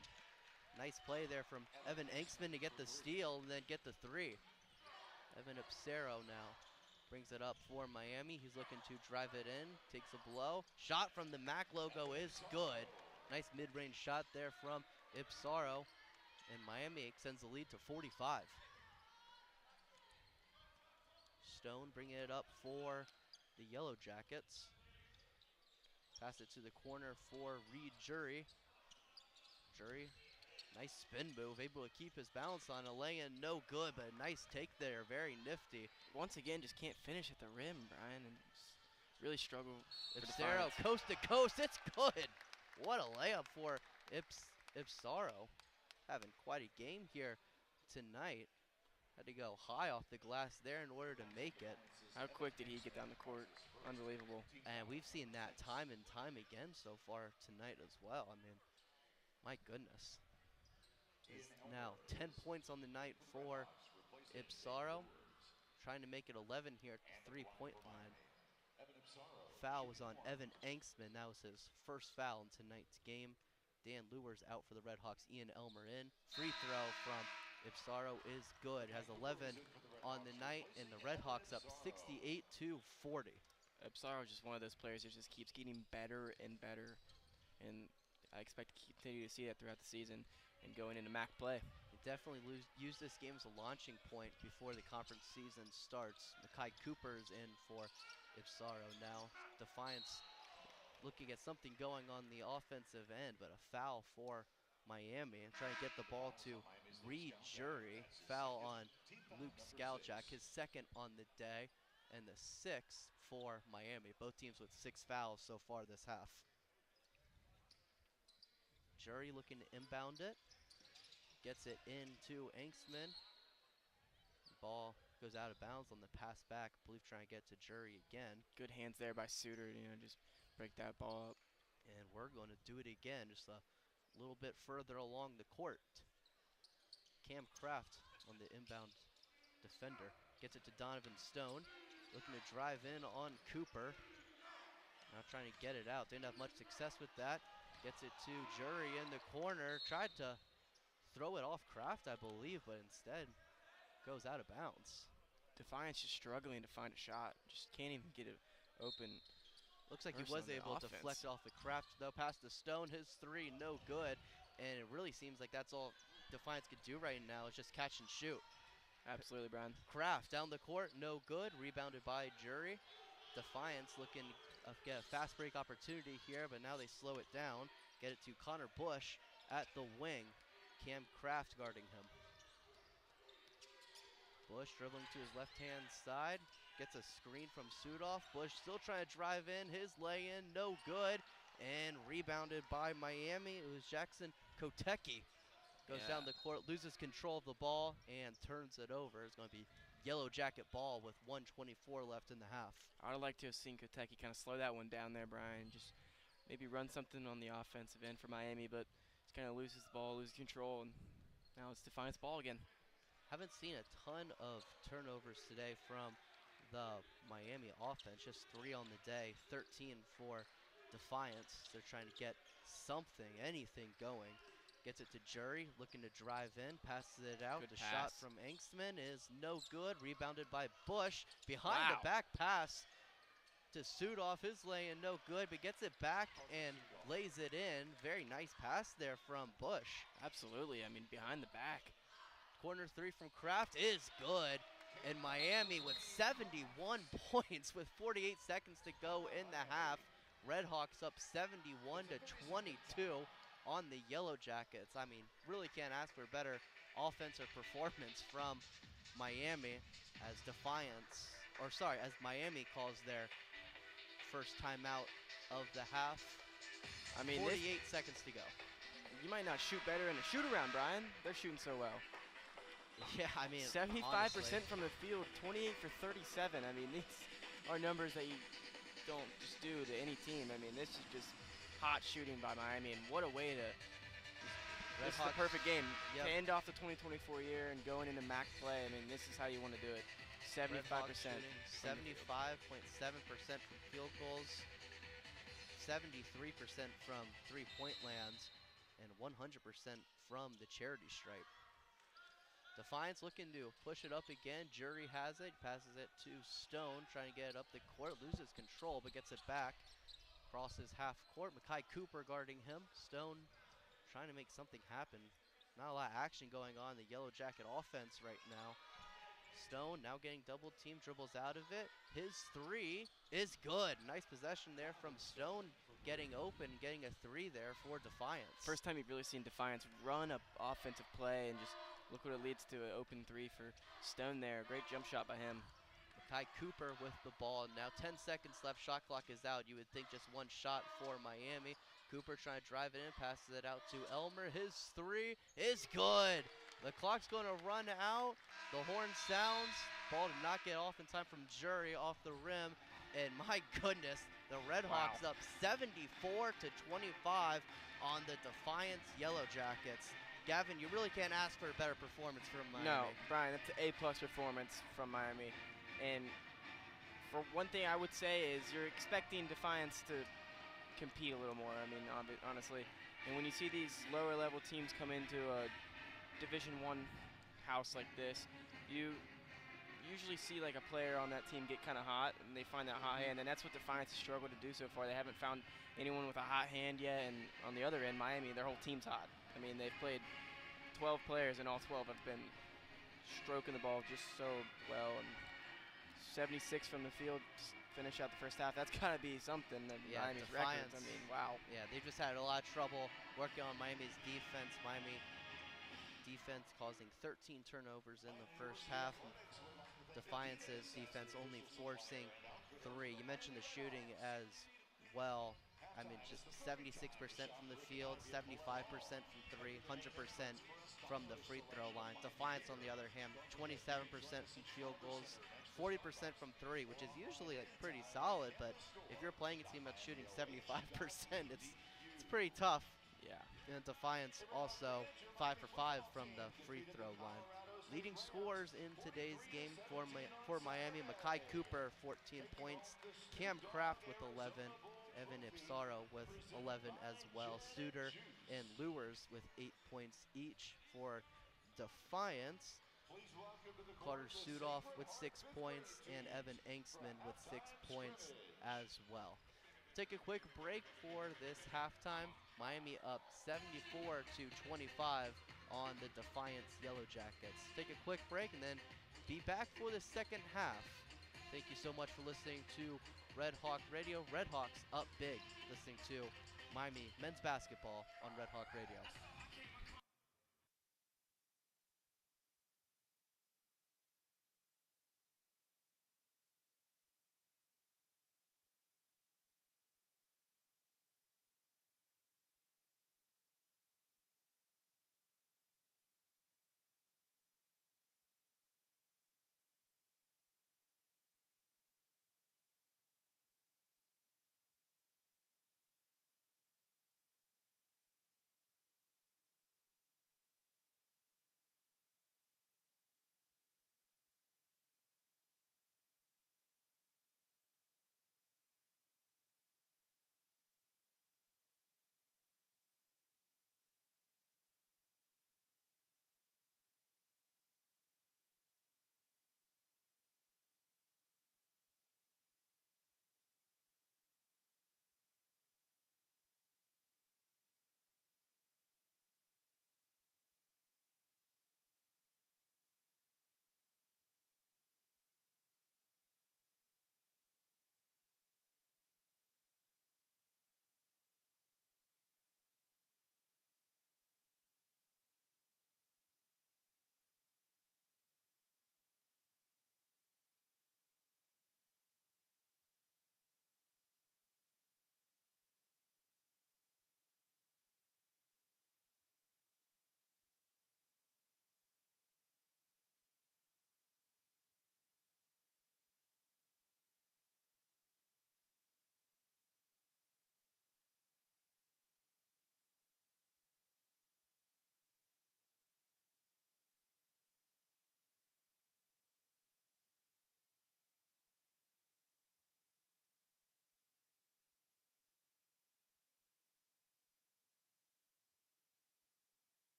Nice play there from Evan Angstman to get the steal and then get the three. Evan Ipsero now brings it up for Miami. He's looking to drive it in. Takes a blow. Shot from the MAC logo is good. Nice mid-range shot there from Ipsero. And Miami extends the lead to 45. Stone bringing it up for the Yellowjackets. Pass it to the corner for Reed Jury. Jury, nice spin move, able to keep his balance on a lay-in, no good, but a nice take there, very nifty. Once again, just can't finish at the rim, Brian, and really struggle. Ipsaro, coast to coast, it's good. What a layup for Ipsaro. Having quite a game here tonight. Had to go high off the glass there in order to make it. How quick did he get down the court? Unbelievable. And we've seen that time and time again so far tonight as well. I mean, my goodness. He's now 10 points on the night for Ipsaro. Trying to make it 11 here at the three-point line. Foul was on Evan Angstman. That was his first foul in tonight's game. Dan Lewers out for the RedHawks. Ian Elmer in. Free throw from Ipsaro is good. Has 11 on the night, and the RedHawks up 68-40. Ipsaro is just one of those players that just keeps getting better and better, and I expect to continue to see that throughout the season and going into MAC play. You definitely use this game as a launching point before the conference season starts. Makai Cooper is in for Ipsaro now. Defiance looking at something going on the offensive end, but a foul for Miami, and trying to get the ball to Reed Jury. Foul on Luke Skalchak, his second on the day, and the sixth for Miami. Both teams with 6 fouls so far this half. Jury looking to inbound it. Gets it into Engstman. Ball goes out of bounds on the pass back. I believe trying to get to Jury again. Good hands there by Suter, just break that ball up. And we're going to do it again, just a little bit further along the court. Cam Kraft on the inbound defender. Gets it to Donovan Stone. Looking to drive in on Cooper. Now trying to get it out. Didn't have much success with that. Gets it to Jury in the corner. Tried to throw it off Kraft, I believe, but instead goes out of bounds. Defiance just struggling to find a shot. Just can't even get it open. Looks like he was able to deflect off the Kraft, though, past the Stone. His three, no good. And it really seems like that's all Defiance could do right now, is just catch and shoot. Absolutely, Brian. Kraft down the court, no good. Rebounded by Jury. Defiance looking to get a fast break opportunity here, but now they slow it down. Get it to Connor Bush at the wing. Cam Kraft guarding him. Bush dribbling to his left-hand side. Gets a screen from Sudoff. Bush still trying to drive in. His lay-in, no good. And rebounded by Miami. It was Jackson Kotecki. Goes down the court, loses control of the ball, and turns it over. It's going to be Yellowjacket ball with 1:24 left in the half. I would like to have seen Kotecki kind of slow that one down there, Brian. Just maybe run something on the offensive end for Miami, but just kind of loses the ball, loses control, and now it's Defiance ball again. Haven't seen a ton of turnovers today from the Miami offense. Just 3 on the day, 13 for Defiance. They're trying to get something, anything going. Gets it to Jury, looking to drive in, passes it out. Good the pass. Shot from Engstman is no good. Rebounded by Bush. Behind the back pass to Sudoff. His lay-in no good, but gets it back and lays it in. Very nice pass there from Bush. Absolutely. I mean, behind the back. Corner 3 from Kraft is good. And Miami with 71 points with 48 seconds to go in the half. RedHawks up 71-22 on the Yellowjackets. I mean, really can't ask for a better offensive performance from Miami as as Miami calls their first timeout of the half. I mean, 48 seconds to go. You might not shoot better in a shoot-around, Brian. They're shooting so well. Yeah, I mean, 75% honestly, from the field, 28 for 37. I mean, these are numbers that you don't just do to any team. I mean, this is just hot shooting by Miami, and what a way to this is the perfect game to end off the 2024 year and going into MAC play. I mean, this is how you want to do it. 75%. 75.7% from field goals, 73% from three-point lands, and 100% from the charity stripe. Defiance looking to push it up again. Jury has it, passes it to Stone, trying to get it up the court, loses control, but gets it back. Crosses half court. Makai Cooper guarding him. Stone trying to make something happen. Not a lot of action going on in the Yellowjacket offense right now. Stone now getting double team, dribbles out of it. His three is good. Nice possession there from Stone, getting open, getting a three there for Defiance. First time you've really seen Defiance run a offensive play, and just look what it leads to, an open three for Stone there. Great jump shot by him. Makai Cooper with the ball. Now 10 seconds left. Shot clock is out. You would think just one shot for Miami. Cooper trying to drive it in, passes it out to Elmer. His three is good. The clock's going to run out. The horn sounds. Ball did not get off in time from Jury off the rim. And my goodness, the RedHawks up 74-25 on the Defiance Yellowjackets. Gavin, you really can't ask for a better performance from Miami. No, Brian, it's an A-plus performance from Miami. And for one thing I would say is you're expecting Defiance to compete a little more. I mean, honestly, And when you see these lower level teams come into a Division I house like this, you usually see like a player on that team get kind of hot, and they find that hot hand, and that's what Defiance has struggled to do so far. They haven't found anyone with a hot hand yet, and on the other end, Miami, their whole team's hot. I mean, they've played 12 players, and all 12 have been stroking the ball just so well, and 76 from the field finish out the first half. That's got to be something. Yeah, Miami's Defiance. records. I mean, wow. Yeah, they've just had a lot of trouble working on Miami's defense. Miami defense causing 13 turnovers in the first half. Defiance's defense only forcing 3. You mentioned the shooting as well. I mean, just 76% from the field, 75% from 3, 100% from the free throw line. Defiance, on the other hand, 27% from field goals, 40% from 3, which is usually like pretty solid. But if you're playing a team that's shooting 75%, it's pretty tough. Yeah. And Defiance also 5 for 5 from the free throw line. Leading scorers in today's game for Miami, Makai Cooper, 14 points. Cam Kraft with 11. Evan Ipsaro with 11 as well. Suter and Lewers with 8 points each for Defiance. Carter Sudoff with 6 points and Evan Enksman with 6 points as well. Take a quick break for this halftime. Miami up 74-25 on the Defiance Yellowjackets. Take a quick break and then be back for the second half. Thank you so much for listening to RedHawk Radio. RedHawks up big, listening to Miami men's basketball on RedHawk Radio.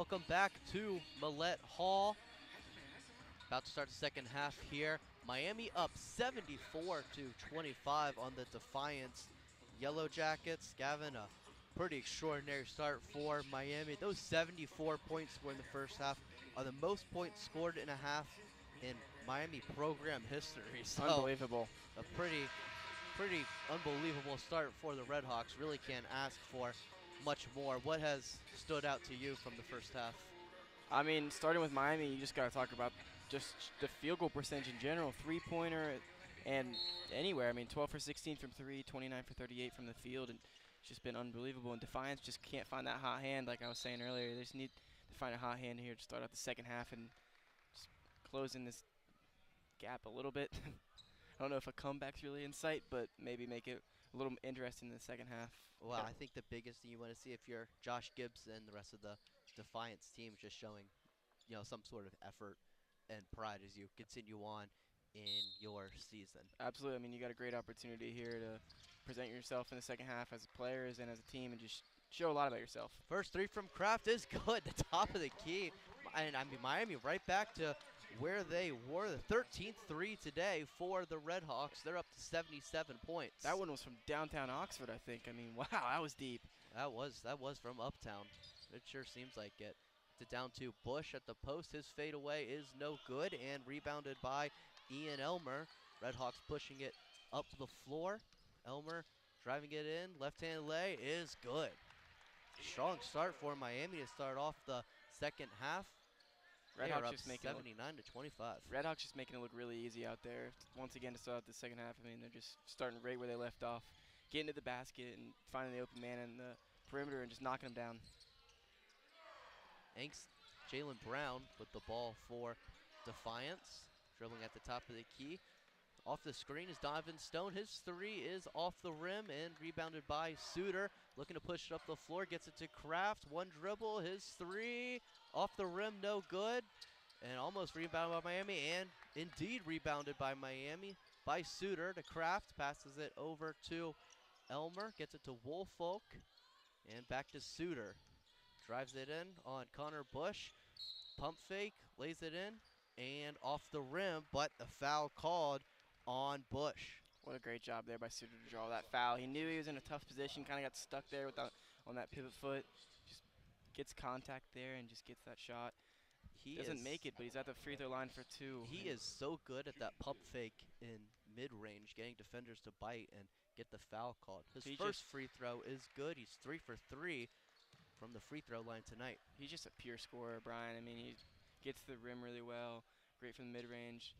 Welcome back to Millett Hall. About to start the second half here. Miami up 74 to 25 on the Defiance Yellowjackets. Gavin, a pretty extraordinary start for Miami. Those 74 points scored in the first half are the most points scored in a half in Miami program history. So Unbelievable. a pretty unbelievable start for the RedHawks. Really can't ask for much more. What has stood out to you from the first half? I mean, starting with Miami, you just got to talk about just the field goal percentage in general, three-pointer and anywhere. I mean, 12 for 16 from 3, 29 for 38 from the field, and it's just been unbelievable. And Defiance just can't find that hot hand, like I was saying earlier. They just need to find a hot hand here to start out the second half and just closing this gap a little bit. I don't know if a comeback's really in sight, but maybe make it a little interesting in the second half. Well, I think the biggest thing you want to see if you're Josh Gibbs and the rest of the Defiance team just showing, some sort of effort and pride as you continue on in your season. Absolutely. I mean, you got a great opportunity here to present yourself in the second half as players and as a team and just show a lot about yourself. First three from Kraft is good. The top of the key. And I mean, Miami right back to where they were. The 13th three today for the RedHawks. They're up to 77 points. That one was from downtown Oxford, I think. I mean, wow, that was deep. That was from uptown. It sure seems like it. To down to Bush at the post. His fadeaway is no good and rebounded by Ian Elmer. RedHawks pushing it up the floor. Elmer driving it in. Left-hand lay is good. Strong start for Miami to start off the second half. RedHawks just making 79 to 25. RedHawks just making it look really easy out there. Once again, to start out the second half, I mean, they're just starting right where they left off, getting to the basket and finding the open man in the perimeter and just knocking them down. Jalen Brown with the ball for Defiance. Dribbling at the top of the key. Off the screen is Donovan Stone. His three is off the rim and rebounded by Suter. Looking to push it up the floor. Gets it to Kraft. One dribble. His three off the rim. No good. And almost rebounded by Miami. And indeed rebounded by Miami. By Suter to Kraft. Passes it over to Elmer. Gets it to Woolfolk. And back to Suter. Drives it in on Connor Bush. Pump fake. Lays it in. And off the rim. But the foul called on Bush. What a great job there by Suter to draw that foul. He knew he was in a tough position, kind of got stuck there on that pivot foot. Just gets contact there and just gets that shot. He doesn't make it, but he's at the free throw line for two. He is so good at that pump fake in mid-range, getting defenders to bite and get the foul called. His first free throw is good. He's 3 for 3 from the free throw line tonight. He's just a pure scorer, Brian. I mean, he gets to the rim really well, great from the mid-range.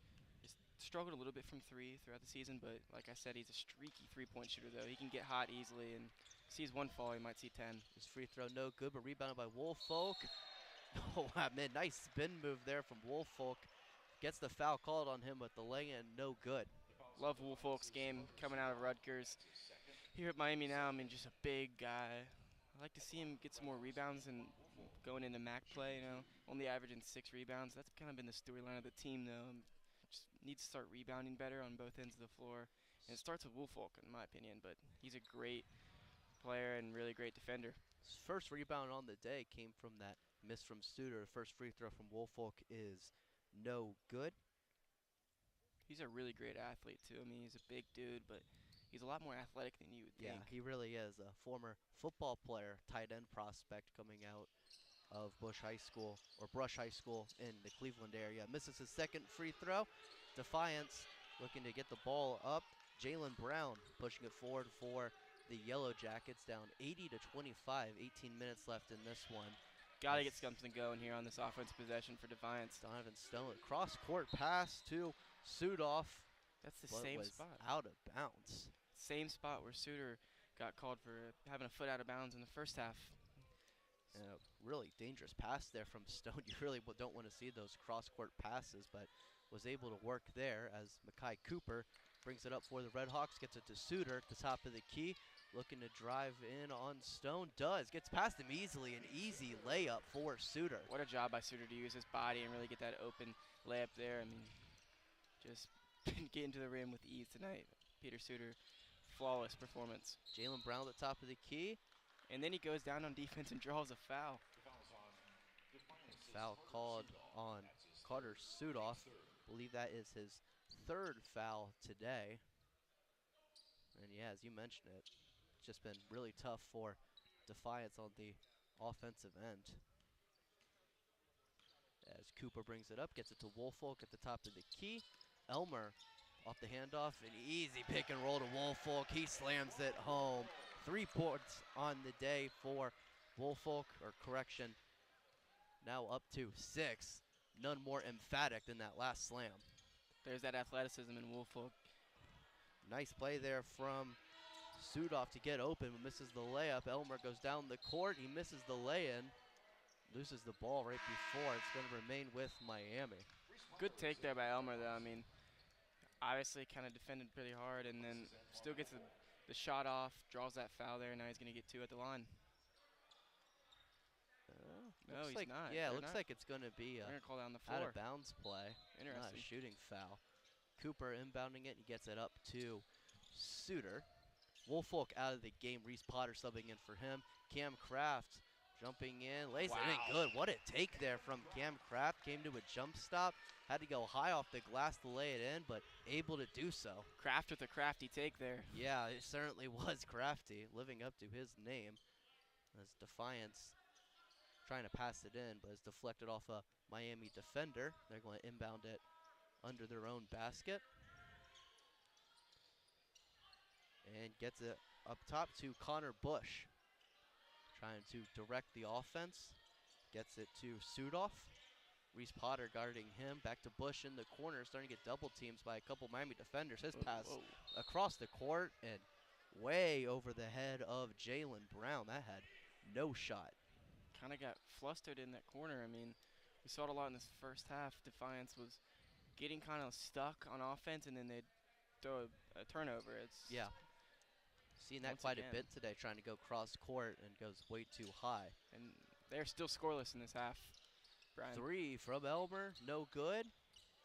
Struggled a little bit from three throughout the season, but like I said, he's a streaky three-point shooter, though. He can get hot easily, and sees one fall, he might see 10. His free throw no good, but rebounded by Woolfolk. Oh, man, nice spin move there from Woolfolk. Gets the foul called on him, but the lay-in no good. Love Woolfolk's game coming out of Rutgers. Here at Miami now, I mean, just a big guy. I like to see him get some more rebounds and going into MAC play, only averaging 6 rebounds. That's kind of been the storyline of the team, though. Just needs to start rebounding better on both ends of the floor. And it starts with Woolfolk, in my opinion, but he's a great player and really great defender. His first rebound on the day came from that miss from Suter. The first free throw from Woolfolk is no good. He's a really great athlete, too. I mean, he's a big dude, but he's a lot more athletic than you would think. Yeah, he really is. A former football player, tight end prospect coming out of Brush High School in the Cleveland area. Misses his second free throw. Defiance looking to get the ball up. Jalen Brown pushing it forward for the Yellowjackets, down 80 to 25. 18 minutes left in this one. Got to get something going here on this offensive possession for Defiance. Donovan Stone, cross-court pass to Sudoff. That's the same spot. Out of bounds. Same spot where Suter got called for having a foot out of bounds in the first half. And a really dangerous pass there from Stone. You really don't want to see those cross-court passes, but was able to work there as Makai Cooper brings it up for the RedHawks, gets it to Suter at the top of the key, looking to drive in on Stone. Gets past him easily, an easy layup for Suter. What a job by Suter to use his body and really get that open layup there. I mean, just getting to the rim with ease tonight. Peter Suter, flawless performance. Jalen Brown at the top of the key. And then he goes down on defense and draws a foul. Foul called on Carter Sudoff. Believe that is his 3rd foul today. And yeah, as you mentioned it, it's just been really tough for Defiance on the offensive end. As Cooper brings it up, gets it to Woolfolk at the top of the key. Elmer off the handoff, an easy pick and roll to Woolfolk. He slams it home. 3 points on the day for Woolfolk, or correction, now up to 6. None more emphatic than that last slam. There's that athleticism in Woolfolk. Nice play there from Sudoff to get open, but misses the layup. Elmer goes down the court. He misses the lay-in. Loses the ball right before. It's going to remain with Miami. Good take there by Elmer, though. I mean, obviously kind of defended pretty hard and then still gets the shot off, draws that foul there, and now he's going to get 2 at the line. No, he's not. Yeah, it looks like it's going to be We're going to call down the floor. out of bounds play. Interesting. Not a shooting foul. Cooper inbounding it. He gets it up to Suter. Woolfolk out of the game. Reese Potter subbing in for him. Cam Kraft jumping in. Lays it in good. What a take there from Cam Kraft. Came to a jump stop. Had to go high off the glass to lay it in, but able to do so. Kraft with a crafty take there. Yeah, it certainly was crafty. Living up to his name. As Defiance trying to pass it in, but it's deflected off a Miami defender. They're going to inbound it under their own basket. And gets it up top to Connor Bush. Trying to direct the offense. Gets it to Sudoff. Reese Potter guarding him. Back to Bush in the corner. Starting to get double teams by a couple Miami defenders. His pass across the court and way over the head of Jalen Brown. That had no shot. Kind of got flustered in that corner. I mean, we saw it a lot in this first half. Defiance was getting kind of stuck on offense, and then they'd throw a turnover. Yeah. Seen that quite a bit today, trying to go cross court and goes way too high. And they're still scoreless in this half, Brian. 3 from Elmer, no good.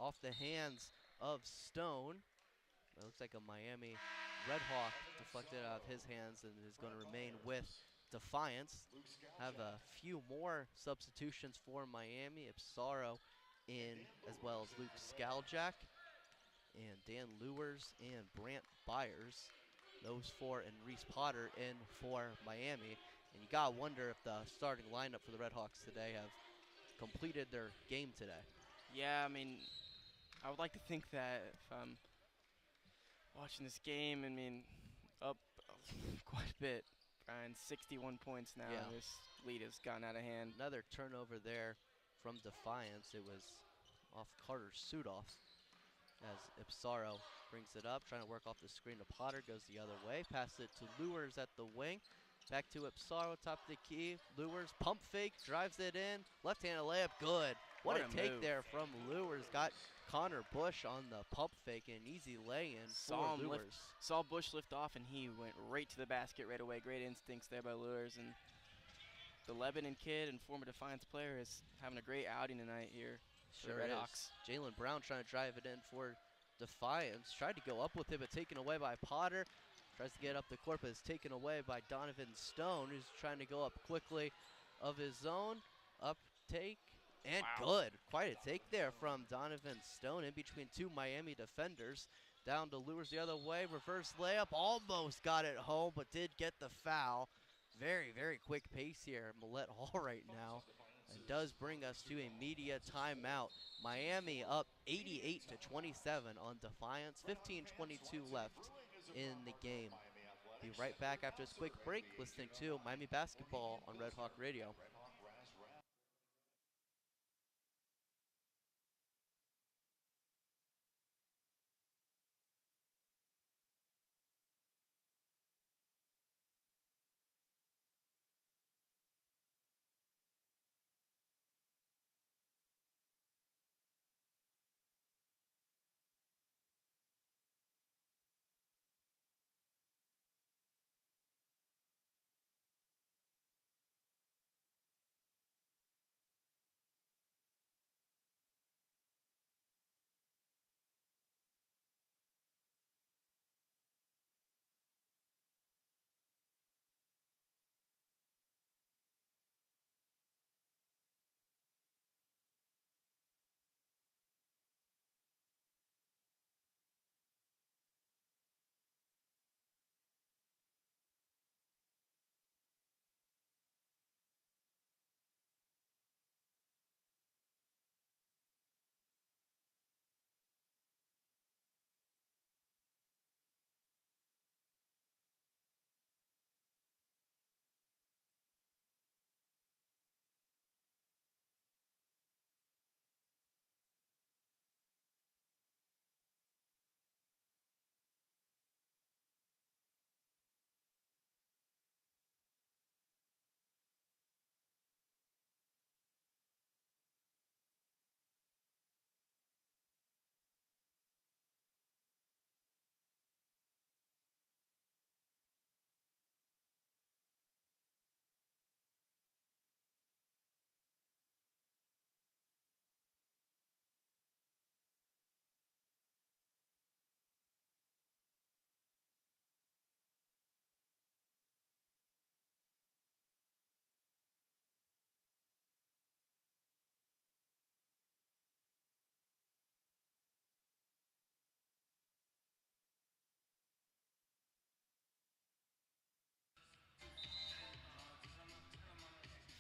Off the hands of Stone. It looks like a Miami RedHawk deflected out of his hands and is going to remain with Defiance. Have a few more substitutions for Miami. Ipsaro in, as well as Luke Skaljak and Dan Lewers and Brant Byers. Those 4 and Reese Potter in for Miami. And you gotta wonder if the starting lineup for the RedHawks today have completed their game today. Yeah, I mean, I would like to think that if I'm watching this game, I mean, up quite a bit. Brian, 61 points now. Yeah. This lead has gotten out of hand. Another turnover there from Defiance. It was off Carter Sudoff as Ipsaro brings it up, trying to work off the screen to Potter, goes the other way. Pass it to Lewers at the wing. Back to Ipsaro, top of the key. Lewers, pump fake, drives it in. Left-handed layup, good. What a take move there from Lewers. Got Connor Bush on the pump fake, an easy lay-in for Lewers. Saw Bush lift off, and he went right to the basket right away. Great instincts there by Lewers. And the Lebanon kid and former Defiance player is having a great outing tonight here for the RedHawks. Jalen Brown trying to drive it in for Defiance. Tried to go up with it, but taken away by Potter. Tries to get up the court, but is taken away by Donovan Stone, who's trying to go up quickly of his own. Up take, and good. Quite a take there from Donovan Stone in between 2 Miami defenders. Down to Lewis the other way. Reverse layup. Almost got it home, but did get the foul. Very, very quick pace here at Millett Hall right now. And does bring us to a media timeout. Miami up 88-27 on Defiance. 15:22 left in the game. Be right back after this quick break, listening to Miami Basketball on Red Hawk Radio.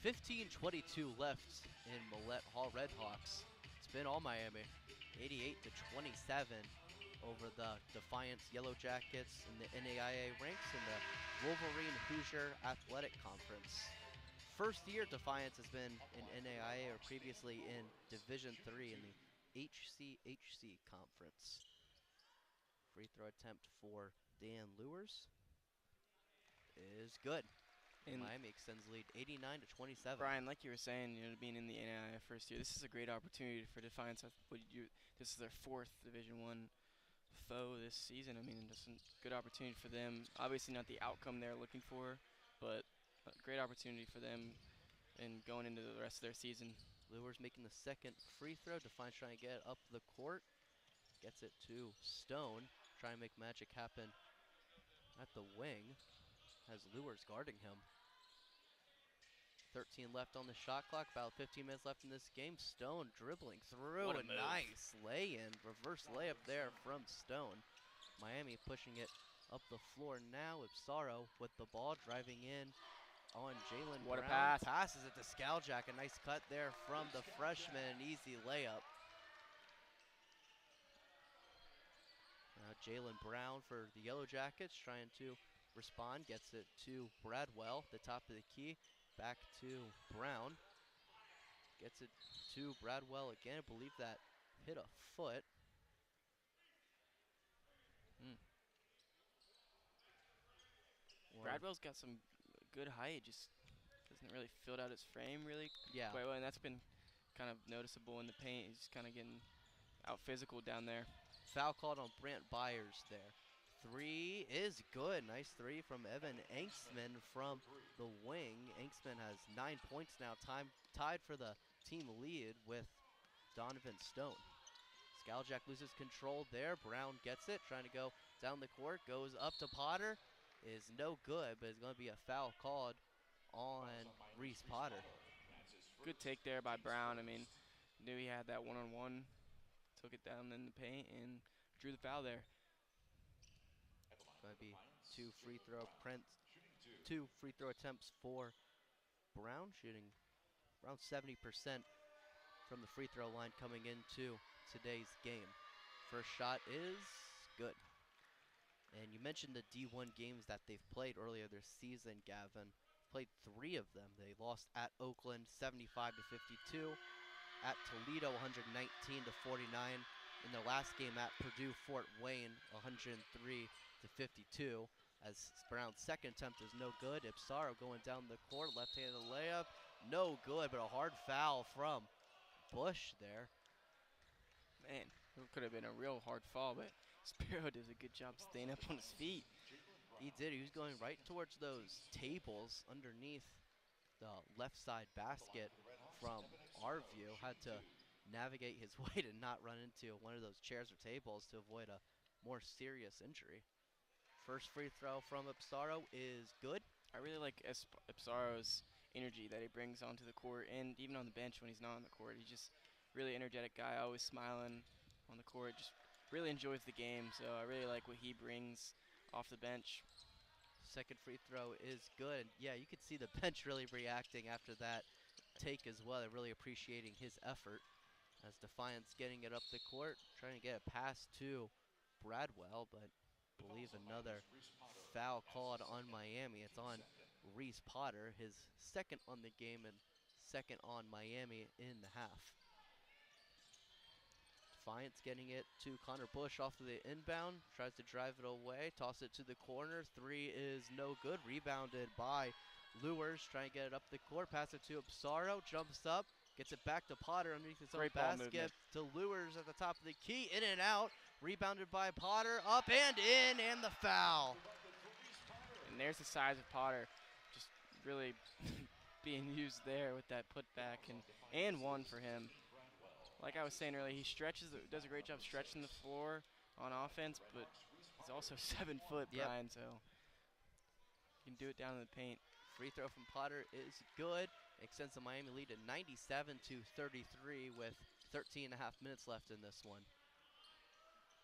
15:22 left in Millett Hall. RedHawks. It's been all Miami. 88-27 over the Defiance Yellowjackets in the NAIA ranks in the Wolverine Hoosier Athletic Conference. First year Defiance has been in NAIA or previously in Division III in the HCHC Conference. Free throw attempt for Dan Lewers is good. And Miami extends lead 89-27. Brian, like you were saying, being in the NAIA first year, this is a great opportunity for Defiance. This is their 4th Division I foe this season. I mean, just a good opportunity for them. Obviously not the outcome they're looking for, but a great opportunity for them and going into the rest of their season. Lewers making the second free throw. Defiance trying to get up the court. Gets it to Stone. Trying to make magic happen at the wing. Has Lewers guarding him. 13 left on the shot clock, about 15 minutes left in this game. Stone dribbling through, What a move. Nice lay-in, reverse layup there from Stone. Miami pushing it up the floor now. Ipsaro with the ball, driving in on Jalen Brown. What a pass. Passes it to Yellowjacket. A nice cut there from the freshman, an easy layup. Now Jalen Brown for the Yellowjackets trying to respond, gets it to Bradwell, the top of the key. Back to Brown. Gets it to Bradwell again. I believe that hit a foot. Bradwell's got some good height, just doesn't really fill out his frame really quite well, and that's been kind of noticeable in the paint. He's kind of getting out physical down there. Foul called on Brant Byers there. Three is good. Nice three from Evan Anksman from the wing. Anksman has 9 points now, tied for the team lead with Donovan Stone. Yellowjack loses control there. Brown gets it, trying to go down the court, goes up to Potter. Is no good, but it's going to be a foul called on Reese Potter. Good take there by Brown. I mean, knew he had that one-on-one, took it down in the paint, and drew the foul there. Going to be two free throw attempts for Brown, shooting around 70% from the free throw line coming into today's game. First shot is good. And you mentioned the D1 games that they've played earlier this season, Gavin. Played 3 of them. They lost at Oakland 75-52, at Toledo 119-49, in their last game at Purdue Fort Wayne 103-52. As Brown's second attempt is no good. Ipsaro going down the court, left-handed layup, no good, but a hard foul from Bush there. Man, it could have been a real hard fall, but Spiro does a good job staying up on his feet. He did. He was going right towards those tables underneath the left side basket from our view. Had to navigate his way to not run into one of those chairs or tables to avoid a more serious injury. First free throw from Ipsaro is good. I really like Ipsaro's energy that he brings onto the court, and even on the bench when he's not on the court. He's just really energetic guy, always smiling on the court, just really enjoys the game, so I really like what he brings off the bench. Second free throw is good. Yeah, you could see the bench really reacting after that take as well. They're really appreciating his effort. As Defiance getting it up the court, trying to get a pass to Bradwell, but I believe another foul called on Miami. It's on Reese Potter, his second on the game and second on Miami in the half. Defiance getting it to Connor Bush off of the inbound, tries to drive it away, toss it to the corner. Three is no good, rebounded by Lewers, trying to get it up the court, pass it to Ipsaro, jumps up, gets it back to Potter underneath his own basket, to Lewers at the top of the key, in and out, rebounded by Potter, up and in, and the foul. And there's the size of Potter, just really being used there with that putback, and one for him. Like I was saying earlier, he does a great job stretching the floor on offense, but he's also 7 foot, Brian, so he can do it down in the paint. Free throw from Potter is good. Extends the Miami lead to 97-33 with 13 and a half minutes left in this one.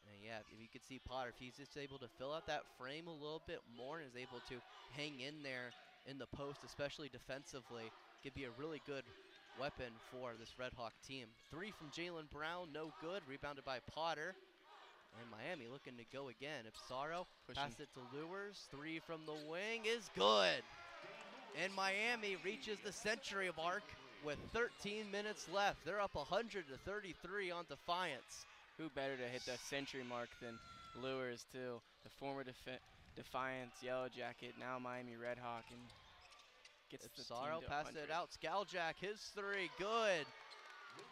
And yeah, if you could see Potter, if he's just able to fill out that frame a little bit more and is able to hang in there in the post, especially defensively, could be a really good weapon for this RedHawk team. 3 from Jalen Brown, no good. Rebounded by Potter. And Miami looking to go again. Ipsaro pass it to Lewers. 3 from the wing is good. And Miami reaches the century mark with 13 minutes left. They're up 100-33 on Defiance. Who better to hit that century mark than Lewers, too? The former Defiance Yellowjacket, now Miami RedHawk, and gets the team to 100. Pass it out. Skowjack, his 3, good.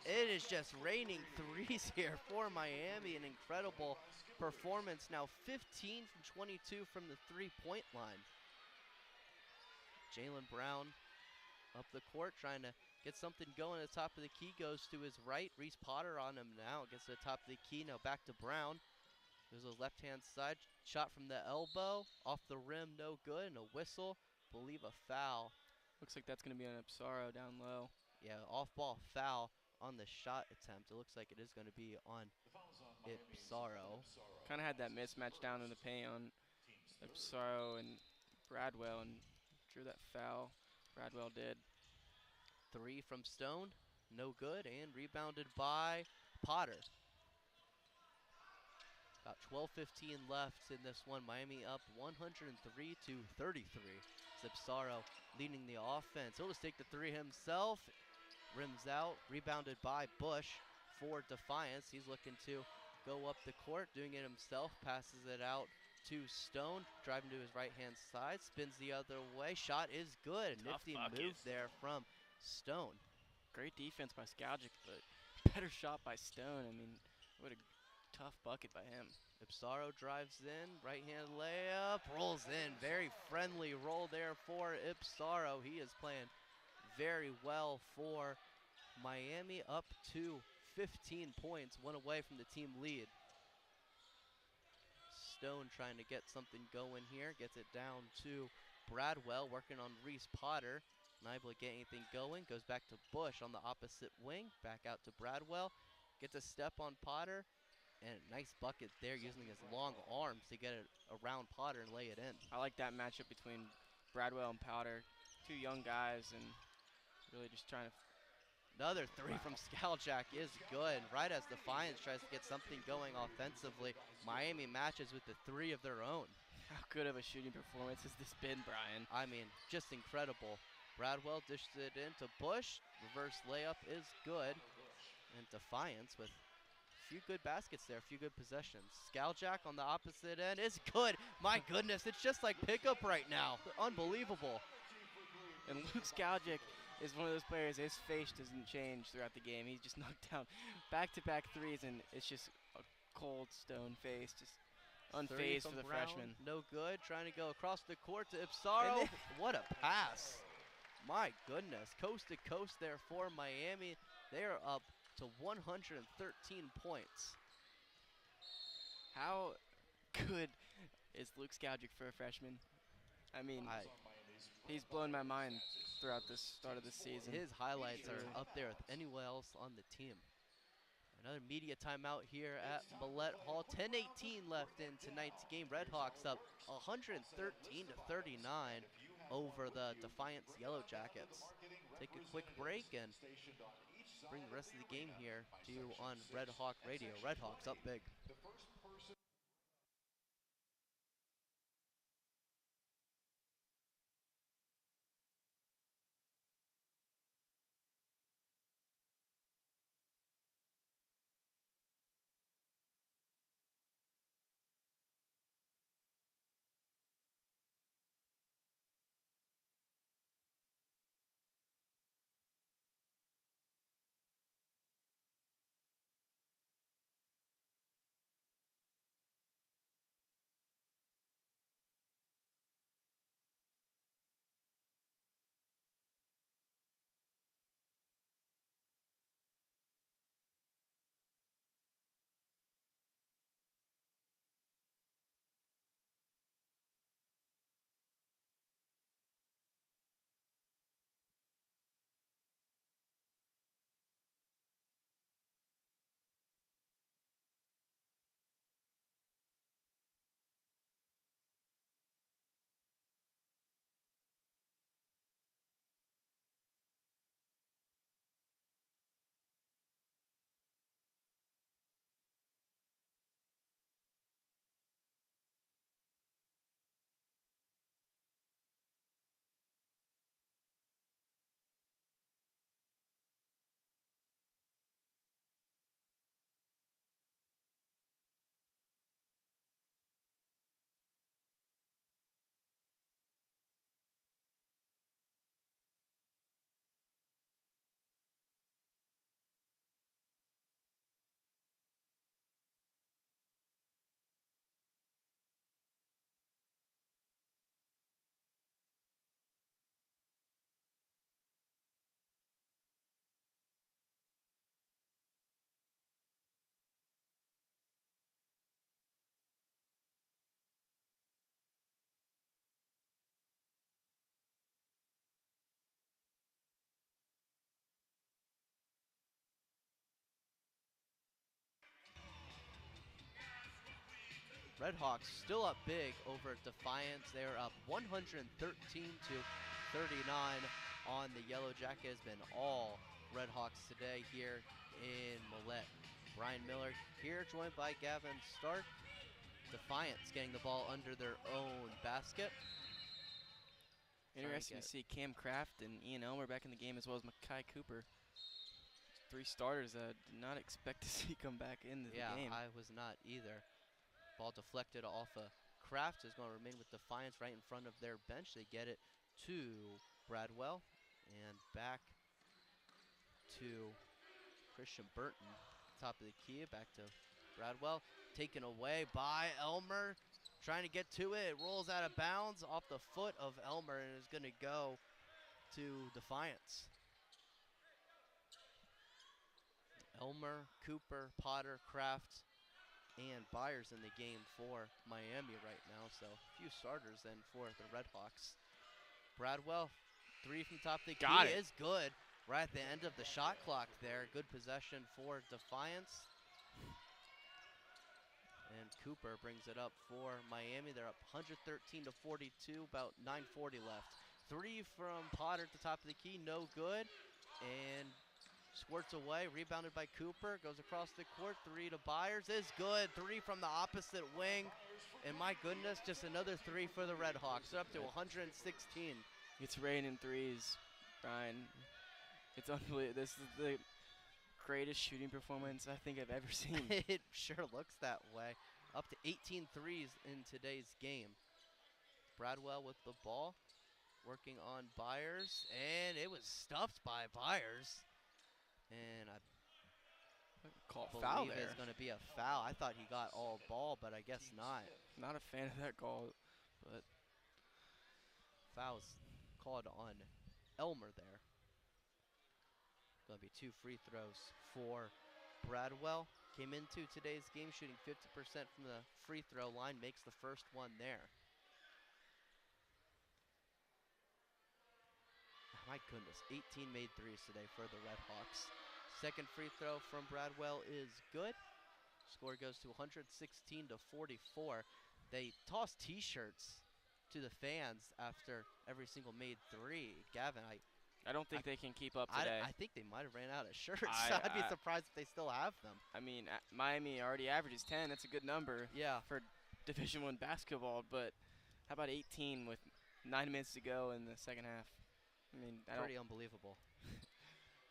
It is just raining threes here for Miami. An incredible performance. Now 15 from 22 from the 3-point line. Jalen Brown up the court trying to get something going at the top of the key. Goes to his right. Reese Potter on him now. Gets to the top of the key. Now back to Brown. There's a left-hand side shot from the elbow. Off the rim, no good. And a whistle. Believe a foul. Looks like that's going to be an Ipsaro down low. Yeah, off-ball foul on the shot attempt. It looks like it is going to be on Ipsaro. Kind of had that mismatch down in the paint on Ipsaro and Bradwell and drew that foul. Bradwell did. 3 from Stone, no good, and rebounded by Potter. About 12:15 left in this one. Miami up 103-33. Ipsaro leading the offense. He'll just take the 3 himself. Rims out, rebounded by Bush for Defiance. He's looking to go up the court, doing it himself, passes it out to Stone, driving to his right-hand side, spins the other way. Shot is good. Nifty move there from Stone. Great defense by Skowjack, but better shot by Stone. I mean, what a tough bucket by him. Ipsaro drives in, right-hand layup, rolls in. Very friendly roll there for Ipsaro. He is playing very well for Miami, up to 15 points, 1 away from the team lead. Stone trying to get something going here, gets it down to Bradwell, working on Reese Potter. Not able to get anything going, goes back to Bush on the opposite wing, back out to Bradwell, gets a step on Potter, and a nice bucket there using his long arms to get it around Potter and lay it in. I like that matchup between Bradwell and Potter. 2 young guys and really just trying to... Another 3 from Skowjack is good. Right as Defiance tries to get something going offensively, Miami matches with the 3 of their own. How good of a shooting performance has this been, Brian? I mean, just incredible. Bradwell dishes it into Bush. Reverse layup is good. And Defiance with a few good baskets there, a few good possessions. Skowjack on the opposite end is good. My goodness, it's just like pickup right now. Unbelievable. And Luke Skowjack is one of those players, his face doesn't change throughout the game. He's just knocked down back-to-back 3s, and it's just a cold stone face, just unfazed for the Brown, freshman. No good, trying to go across the court to Ipsaro. What a pass. My goodness, coast to coast there for Miami. They are up to 113 points. How good is Luke Skowjack for a freshman? I mean, he's blown my mind throughout the start of the season. His highlights are up there with anyone else on the team. Another media timeout here at Millett Hall. 10:18 left in tonight's game. RedHawks up 113-39 over the Defiance Yellowjackets. Take a quick break and bring the rest of the game here to you on RedHawk Radio. RedHawks up big. RedHawks still up big over Defiance. They're up 113 to 39 on the Yellowjackets. It's been all RedHawks today here in Millett. Brian Miller here, joined by Gavin Stark. Defiance getting the ball under their own basket. Interesting to see Cam Kraft and Ian Elmer back in the game, as well as Makai Cooper. 3 starters I did not expect to see come back into the game. Yeah, I was not either. Ball deflected off of Kraft, is going to remain with Defiance right in front of their bench. They get it to Bradwell and back to Christian Burton. Top of the key, back to Bradwell. Taken away by Elmer. Trying to get to it. It rolls out of bounds off the foot of Elmer and is going to go to Defiance. Elmer, Cooper, Potter, Kraft, and Byers in the game for Miami right now. So a few starters then for the RedHawks. Bradwell, 3 from the top of the key is good. Right at the end of the shot clock there. Good possession for Defiance. And Cooper brings it up for Miami. They're up 113 to 42, about 9:40 left. 3 from Potter at the top of the key, no good. And squirts away, rebounded by Cooper, goes across the court. 3 to Byers is good. 3 from the opposite wing. And my goodness, just another 3 for the RedHawks. They're up to 116. It's raining threes, Brian. It's unbelievable. This is the greatest shooting performance I think I've ever seen. It sure looks that way. Up to 18 threes in today's game. Bradwell with the ball, working on Byers, and it was stuffed by Byers. And I foul believe there. it's going to be a foul. I thought he got all ball, but I guess not. Not a fan of that call, but foul's called on Elmer there. Going to be 2 free throws for Bradwell. Came into today's game shooting 50% from the free throw line, makes the first one there. My goodness, 18 made threes today for the RedHawks. Second free throw from Bradwell is good. Score goes to 116 to 44. They toss t-shirts to the fans after every single made 3. Gavin, I don't think they can keep up today. I think they might have ran out of shirts. I'd be surprised if they still have them. I mean, Miami already averages 10. That's a good number for Division I basketball. But how about 18 with 9 minutes to go in the second half? I mean, pretty unbelievable.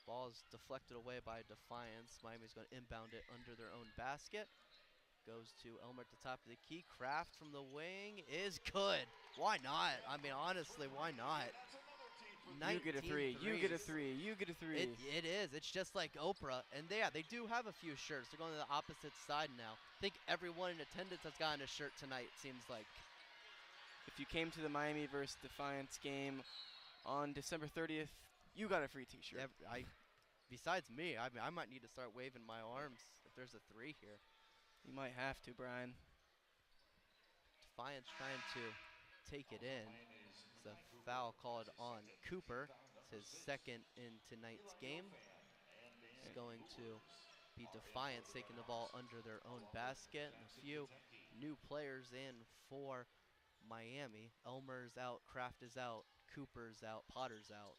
Ball is deflected away by Defiance. Miami's going to inbound it under their own basket. Goes to Elmer at the top of the key. Kraft from the wing is good. Why not? I mean, honestly, why not? You get a 3. You get a 3. You get a 3. It is. It's just like Oprah. And they do have a few shirts. They're going to the opposite side now. I think everyone in attendance has gotten a shirt tonight, it seems like. If you came to the Miami versus Defiance game on December 30th, you got a free t-shirt. Yeah, besides me, I mean, I might need to start waving my arms if there's a 3 here. You might have to, Brian. Defiance trying to take it in. It's a foul called on Cooper. It's his second in tonight's game. It's going to be Defiance taking the ball under their own basket. And a few new players in for Miami. Elmer's out, Kraft is out, Cooper's out, Potter's out.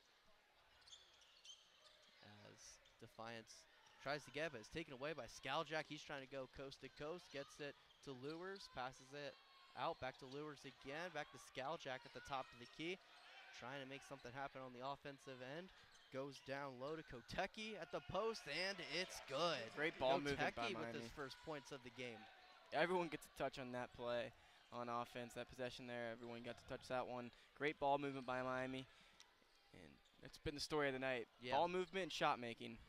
As Defiance tries to get it, but it's taken away by Yellowjackets. He's trying to go coast to coast, gets it to Lewers, passes it out, back to Lewers again, back to Yellowjackets at the top of the key, trying to make something happen on the offensive end. Goes down low to Kotecki at the post, and it's good. Great ball movement by Miami with his first points of the game. Everyone gets a touch on that play on offense, that possession there. Everyone got to touch that one. Great ball movement by Miami, and it's been the story of the night. Yeah. Ball movement and shot making.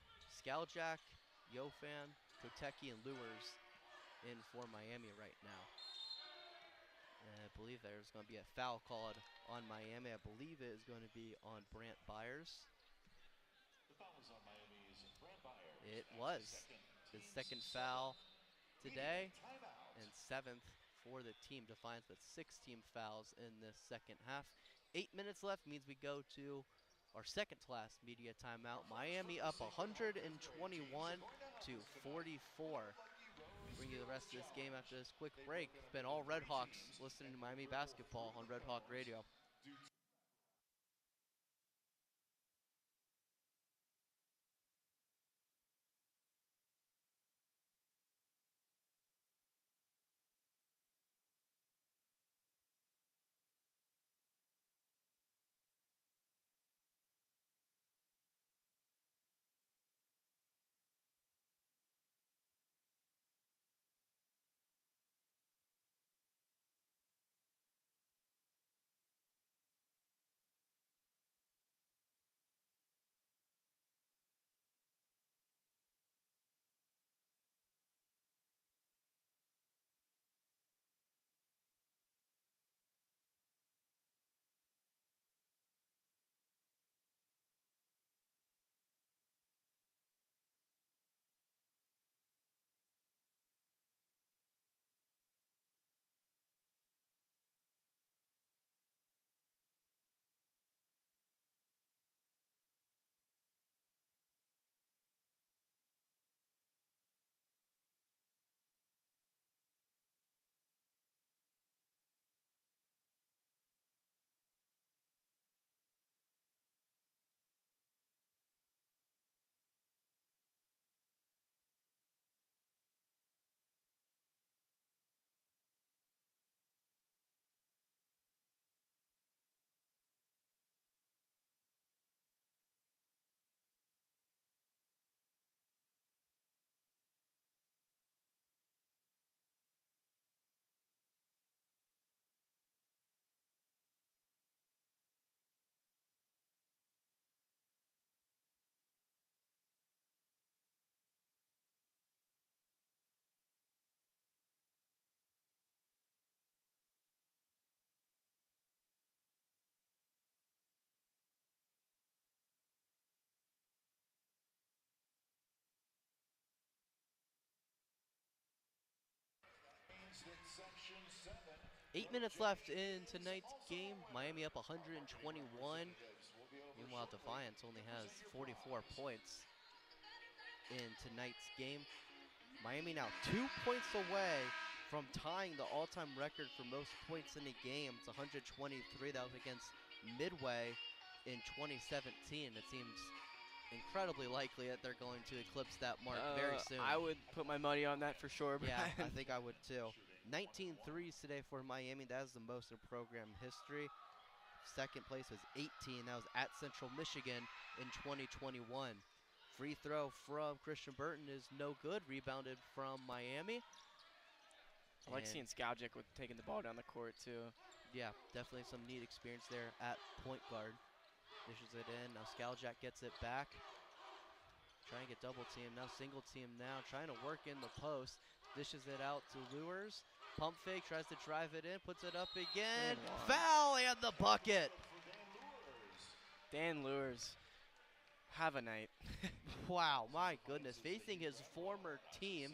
Yellowjackets, Yofan, Kotecki, and Lewers in for Miami right now. And I believe there's going to be a foul called on Miami. I believe it is going to be on Brant Byers. The foul is on Miami's Brant Byers. It was his second foul today and 7th for the team. Defiance with 6 team fouls in this second half. 8 minutes left means we go to our second to last media timeout. Miami up 121 to 44. bring you the rest of this game after this quick break. It's been all RedHawks listening to Miami basketball on Red Hawk Radio. 8 minutes left in tonight's game. Miami up 121. Meanwhile, Defiance only has 44 points in tonight's game. Miami now 2 points away from tying the all-time record for most points in a game. It's 123. That was against Midway in 2017. It seems incredibly likely that they're going to eclipse that mark very soon. I would put my money on that for sure. Yeah, I think I would too. 19 threes today for Miami. That is the most in program history. Second place was 18. That was at Central Michigan in 2021. Free throw from Christian Burton is no good. Rebounded from Miami. I like seeing Yellowjackets with taking the ball down the court too. Yeah, definitely some neat experience there at point guard. Dishes it in. Now Yellowjack gets it back. Trying to get double team. Now single team now. Trying to work in the post. Dishes it out to Lures. Pump fake. Tries to drive it in. Puts it up again. Foul and the bucket. Dan Lures. Have a night. Wow, my goodness. Facing his former team.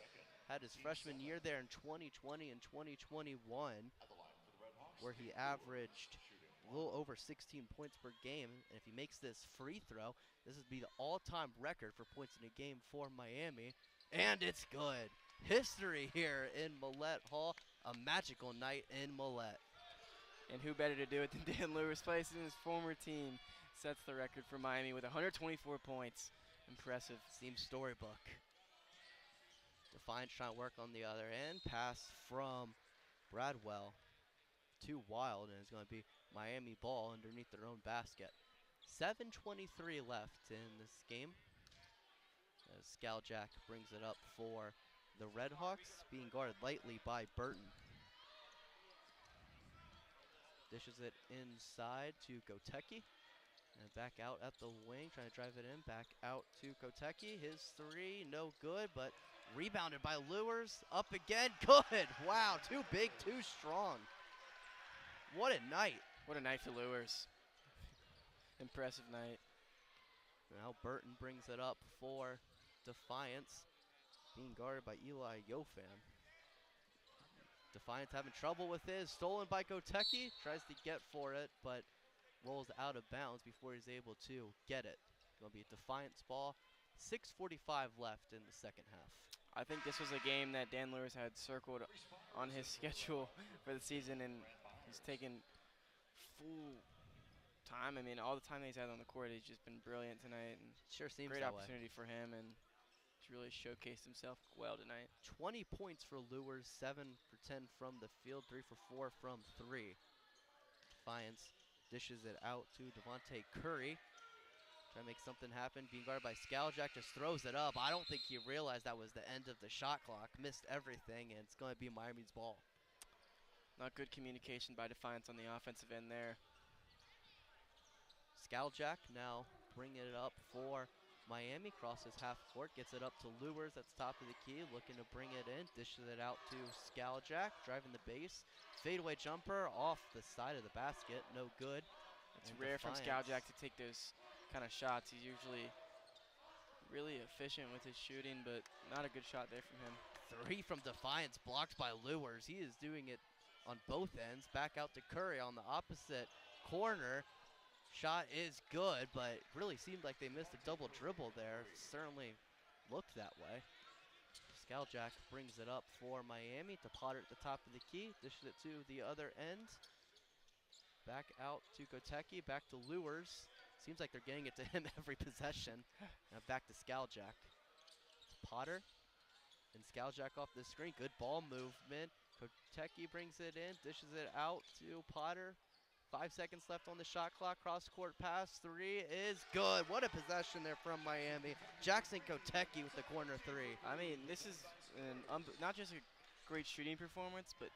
Had his freshman year there in 2020 and 2021, where he averaged a little over 16 points per game. And if he makes this free throw, this would be the all-time record for points in a game for Miami. And it's good. History here in Millett Hall. A magical night in Millett. And who better to do it than Dan Lewis, placing his former team, sets the record for Miami with 124 points. Impressive. Seems storybook. Defiance trying to work on the other end. Pass from Bradwell. Too wild, and it's going to be Miami ball underneath their own basket. 7:23 left in this game. As Yellowjack brings it up for the RedHawks, being guarded lightly by Burton. Dishes it inside to Goteki. And back out at the wing, trying to drive it in. Back out to Koteki. His three, no good, but rebounded by Lures. Up again, good. Wow, too big, too strong. What a night. What a night for Lures. Impressive night. Now Burton brings it up for Defiance. Being guarded by Eli Yofan. Defiance having trouble with his. Stolen by Koteki. Tries to get for it, but rolls out of bounds before he's able to get it. Going to be a Defiance ball. 6:45 left in the second half. I think this was a game that Dan Lewis had circled on his schedule for the season, and he's taken full time. I mean, all the time that he's had on the court, he's just been brilliant tonight. And Sure seems great that way. opportunity for him, and he's really showcased himself well tonight. 20 points for Lures, 7 for 10 from the field, 3 for 4 from 3. Defiance dishes it out to Devontae Curry. Trying to make something happen, being guarded by Yellowjack, just throws it up. I don't think he realized that was the end of the shot clock. Missed everything, and it's going to be Miami's ball. Not good communication by Defiance on the offensive end there. Yellowjack now bringing it up for Miami. Crosses half court, gets it up to Lures. That's top of the key, looking to bring it in. Dishes it out to Yellowjack, driving the base. Fadeaway jumper off the side of the basket, no good. It's And rare from Defiance. Yellowjack to take those kind of shots. He's usually really efficient with his shooting, but not a good shot there from him. 3 from Defiance, blocked by Lures. He is doing it on both ends. Back out to Curry on the opposite corner. Shot is good, but really seemed like they missed a double dribble there. Certainly looked that way. Yellowjack brings it up for Miami to Potter at the top of the key. Dishes it to the other end. Back out to Goteki, back to Lures. Seems like they're getting it to him every possession. Now back to Yellowjack. Potter and Yellowjack off the screen. Good ball movement. Goteki brings it in, dishes it out to Potter. 5 seconds left on the shot clock. Cross court pass, 3 is good. What a possession there from Miami. Jackson Goteki with the corner 3. I mean, this is not just a great shooting performance, but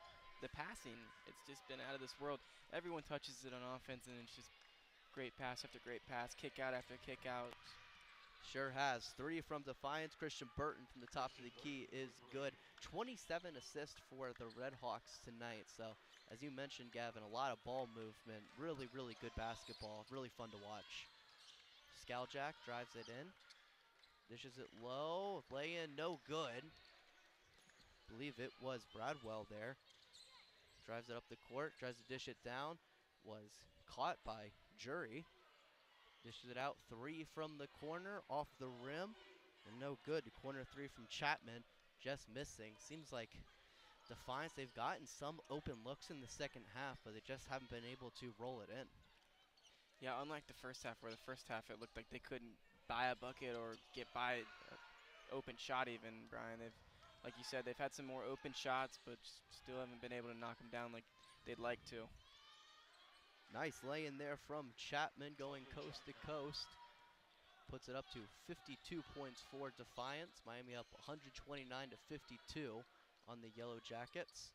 the passing, it's just been out of this world. Everyone touches it on offense, and it's just great pass after great pass, kick out after kick out. Sure has. 3 from Defiance. Christian Burton from the top of the key is good. 27 assists for the RedHawks tonight. So, as you mentioned, Gavin, a lot of ball movement. Really, really good basketball. Really fun to watch. Yellowjack drives it in. Dishes it low. Lay in, no good. Believe it was Bradwell there. Drives it up the court. Tries to dish it down. Was caught by Jury. Dishes it out, 3 from the corner, off the rim, and no good. Corner 3 from Chapman, just missing. Seems like Defiance, they've gotten some open looks in the second half, but they just haven't been able to roll it in. Yeah, unlike the first half, where the first half it looked like they couldn't buy a bucket or get by an open shot even, Brian. Like you said, they've had some more open shots, but still haven't been able to knock them down like they'd like to. Nice lay in there from Chapman, going coast to coast. Puts it up to 52 points for Defiance. Miami up 129 to 52 on the Yellowjackets.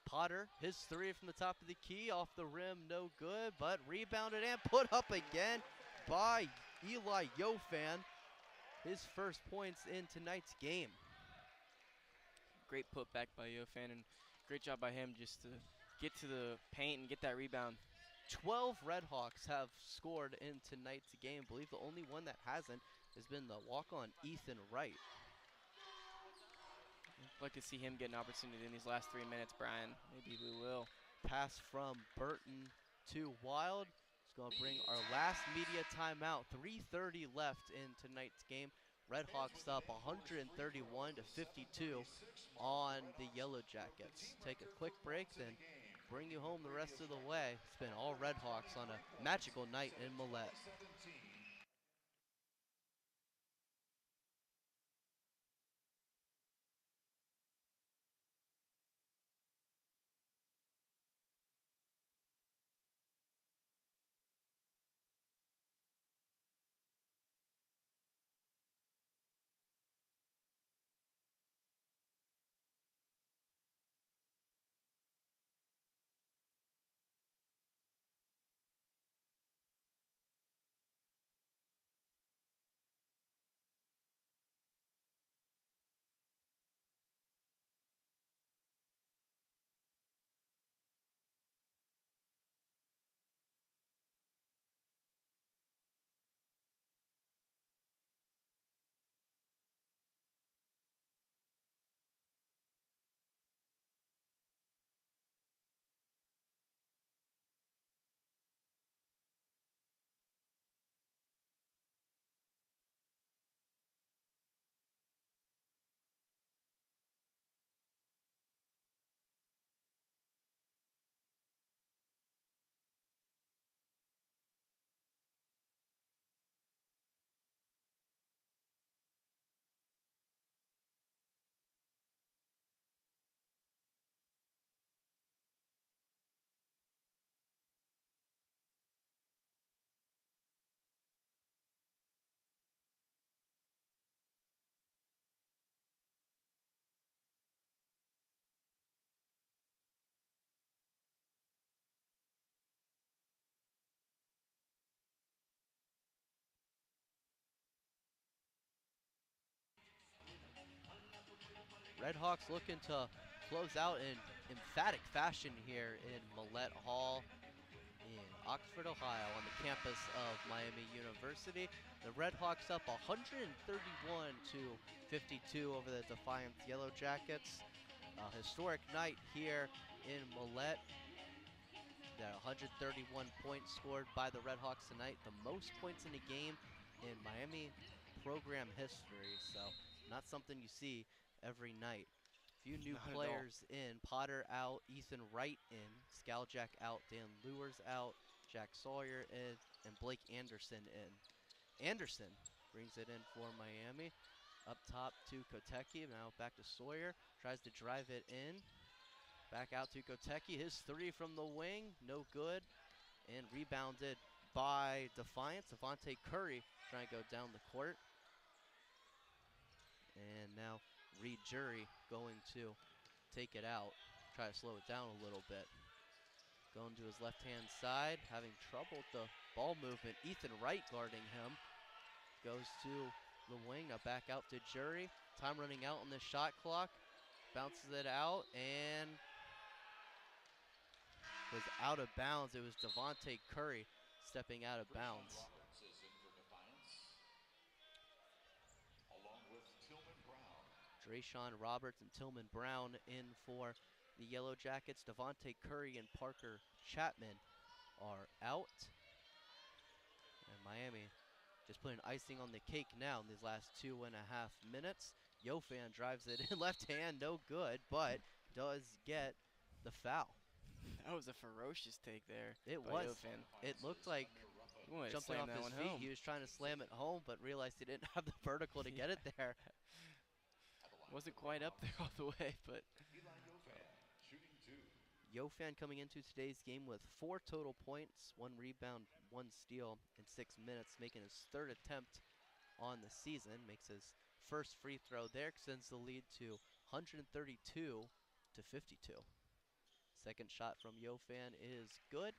Potter, his 3 from the top of the key, off the rim, no good, but rebounded and put up again by Eli Yofan. His first points in tonight's game. Great putback by Yofan, and great job by him just to get to the paint and get that rebound. 12 RedHawks have scored in tonight's game. I believe the only one that hasn't has been the walk-on Ethan Wright. I'd like to see him get an opportunity in these last 3 minutes, Brian. Maybe we will. Pass from Burton to Wild. It's going to bring our last media timeout. 3:30 left in tonight's game. RedHawks up 131 to 52 on the Yellowjackets. Take a quick break, then bring you home the rest of the way. It's been all RedHawks on a magical night in Millett. RedHawks looking to close out in emphatic fashion here in Millett Hall in Oxford, Ohio, on the campus of Miami University. The RedHawks up 131 to 52 over the Defiance Yellowjackets. A historic night here in Millett. There 131 points scored by the RedHawks tonight, the most points in a game in Miami program history. So not something you see every night. Few new Not at all. players in. Potter out, Ethan Wright in, Skaljack out, Dan Lewers out, Jack Sawyer in, and Blake Anderson in. Anderson brings it in for Miami. Up top to Kotecki, now back to Sawyer, tries to drive it in. Back out to Kotecki, his three from the wing, no good. And rebounded by Defiance. Devontae Curry trying to go down the court. And now Reed Jury going to take it out, try to slow it down a little bit. Going to his left-hand side, having trouble with the ball movement. Ethan Wright guarding him. Goes to the wing, now back out to Jury. Time running out on the shot clock. Bounces it out and was out of bounds. It was Devontae Curry stepping out of bounds. Roberts is in for Defiance, along with Tillman Brown. Drayshawn Roberts and Tillman Brown in for the Yellowjackets. Devontae Curry and Parker Chapman are out. And Miami just putting icing on the cake now in these last 2.5 minutes. Yofan drives it in left hand, no good, but does get the foul. That was a ferocious take there. It by was. Yofan. It looked like He wanted to jumping slam off that his one feet. home. He was trying to slam it home, but realized he didn't have the vertical to get it there. Wasn't quite up there all the way, but Eli Yofan, shooting two. Yofan coming into today's game with 4 total points, 1 rebound, 1 steal in 6 minutes, making his 3rd attempt on the season. Makes his first free throw there, extends the lead to 132 to 52. Second shot from Yofan is good.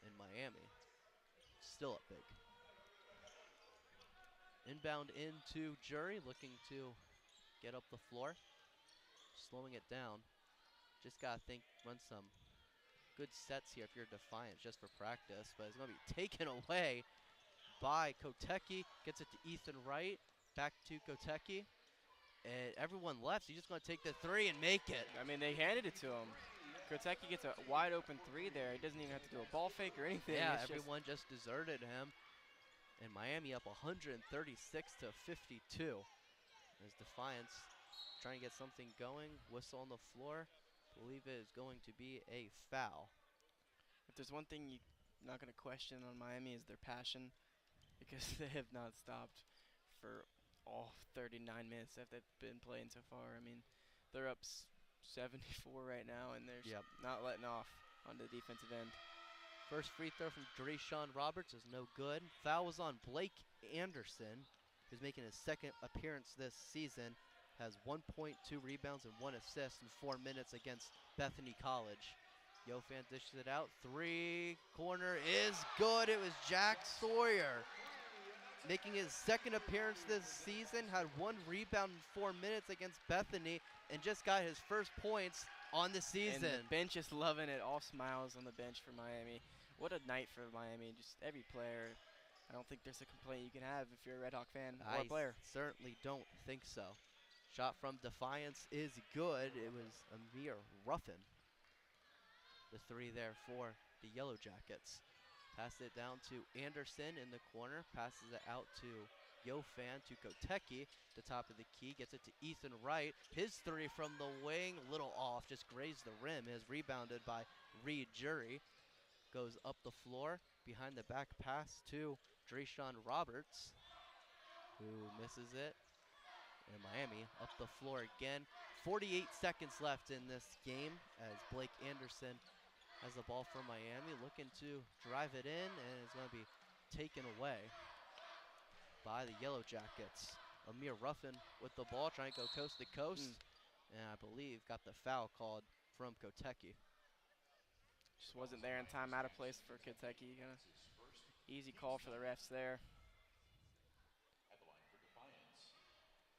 And Miami still up big. Inbound into Jury, looking to get up the floor. Slowing it down. Just gotta think, run some good sets here if you're Defiant, just for practice. But it's gonna be taken away by Kotecki. Gets it to Ethan Wright. Back to Kotecki. And everyone left, so he's just gonna take the 3 and make it. I mean, they handed it to him. Kotecki gets a wide open 3 there. He doesn't even have to do a ball fake or anything. Yeah, It's everyone just deserted him. And Miami up 136 to 52. As Defiance trying to get something going. Whistle on the floor. Believe it is going to be a foul. If there's one thing you're not going to question on Miami is their passion, because they have not stopped for all 39 minutes that they've been playing so far. I mean, they're up 74 right now, and they're Yep. not letting off on the defensive end. First free throw from Drayshawn Roberts is no good. Foul was on Blake Anderson, who's making his 2nd appearance this season. Has 1.2 rebounds and 1 assist in 4 minutes against Bethany College. Yofan dishes it out. 3 corner is good. It was Jack Sawyer making his 2nd appearance this season. Had 1 rebound in 4 minutes against Bethany and just got his first points on the season. And the bench is loving it. All smiles on the bench for Miami. What a night for Miami. Just every player. I don't think there's a complaint you can have if you're a RedHawk fan or a player. Certainly don't think so. Shot from Defiance is good. It was Amir Ruffin. The 3 there for the Yellowjackets. Passes it down to Anderson in the corner. Passes it out to Yofan to Kotecki. The top of the key. Gets it to Ethan Wright. His 3 from the wing. A little off. Just grazed the rim. Is rebounded by Reed Jury. Goes up the floor. Behind the back pass to Drayshawn Roberts, who misses it. And Miami up the floor again. 48 seconds left in this game as Blake Anderson has the ball for Miami, looking to drive it in, and it's going to be taken away by the Yellowjackets. Amir Ruffin with the ball, trying to go coast to coast, and I believe got the foul called from Kotecki. Just wasn't there in time, out of place for Kotecki. Easy call for the refs there. At the line for Defiance,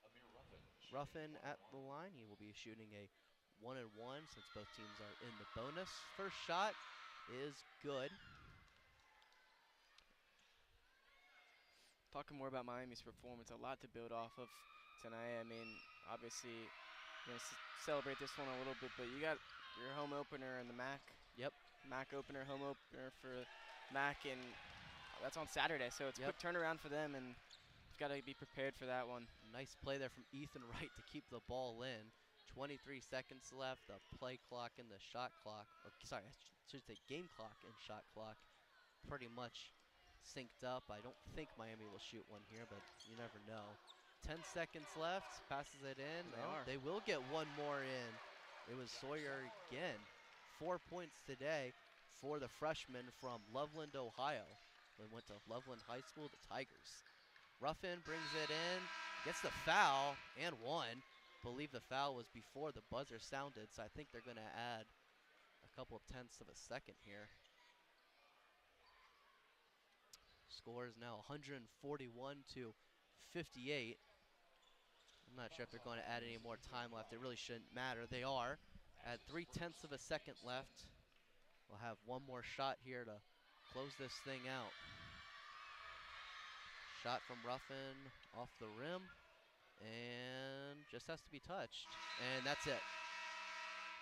Amir Ruffin. Ruffin at the line. He will be shooting a 1-and-1 since both teams are in the bonus. First shot is good. Talking more about Miami's performance, a lot to build off of tonight. I mean, obviously, you're going to celebrate this one a little bit, but you got your home opener in the MAC. Yep. MAC opener, home opener for MAC, and that's on Saturday, so it's a quick turnaround for them, and you've got to be prepared for that one. Nice play there from Ethan Wright to keep the ball in. 23 seconds left. The play clock and the shot clock, or sorry, I should say game clock and shot clock, pretty much synced up. I don't think Miami will shoot one here, but you never know. 10 seconds left. Passes it in. They will get one more in. It was Sawyer again. 4 points today for the freshman from Loveland, Ohio. They went to Loveland High School, the Tigers. Ruffin brings it in, gets the foul, and one. Believe the foul was before the buzzer sounded, so I think they're going to add a couple of tenths of a second here. Score is now 141-58. I'm not sure if they're going to add any more time left. It really shouldn't matter. They are at 0.3 of a second left. We'll have one more shot here to close this thing out. Shot from Ruffin off the rim and just has to be touched. And that's it.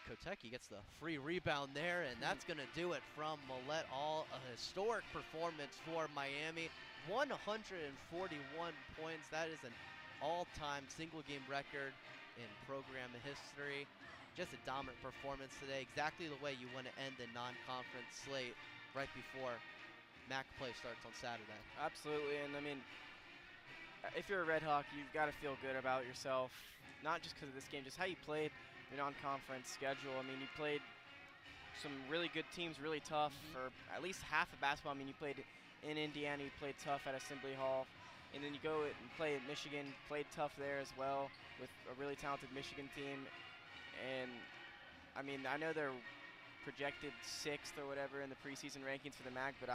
Kotecki gets the free rebound there, and that's going to do it from Millett. All a historic performance for Miami. 141 points. That is an all-time single-game record in program history. Just a dominant performance today. Exactly the way you want to end the non-conference slate right before MAC play starts on Saturday. Absolutely, and I mean, if you're a Red Hawk, you've got to feel good about yourself. Not just because of this game, just how you played your non-conference schedule. I mean, you played some really good teams, really tough for at least half of basketball. I mean, you played in Indiana, you played tough at Assembly Hall, and then you go and play at Michigan, played tough there as well with a really talented Michigan team. And I mean, I know they're projected 6th or whatever in the preseason rankings for the MAC, but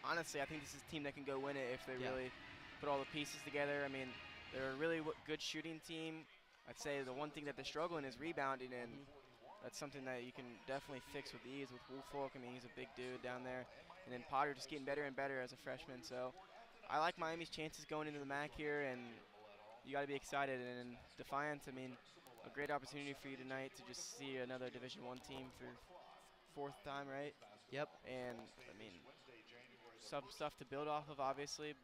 honestly, I think this is a team that can go win it if they really put all the pieces together. I mean, they're a really good shooting team. I'd say the one thing that they're struggling is rebounding, and that's something that you can definitely fix with ease with Woolfolk. I mean, he's a big dude down there. And then Potter just getting better and better as a freshman. So I like Miami's chances going into the MAC here, and you got to be excited. And Defiance, I mean, a great opportunity for you tonight to just see another Division I team for 4th time, right? Yep. And, I mean, some stuff to build off of, obviously,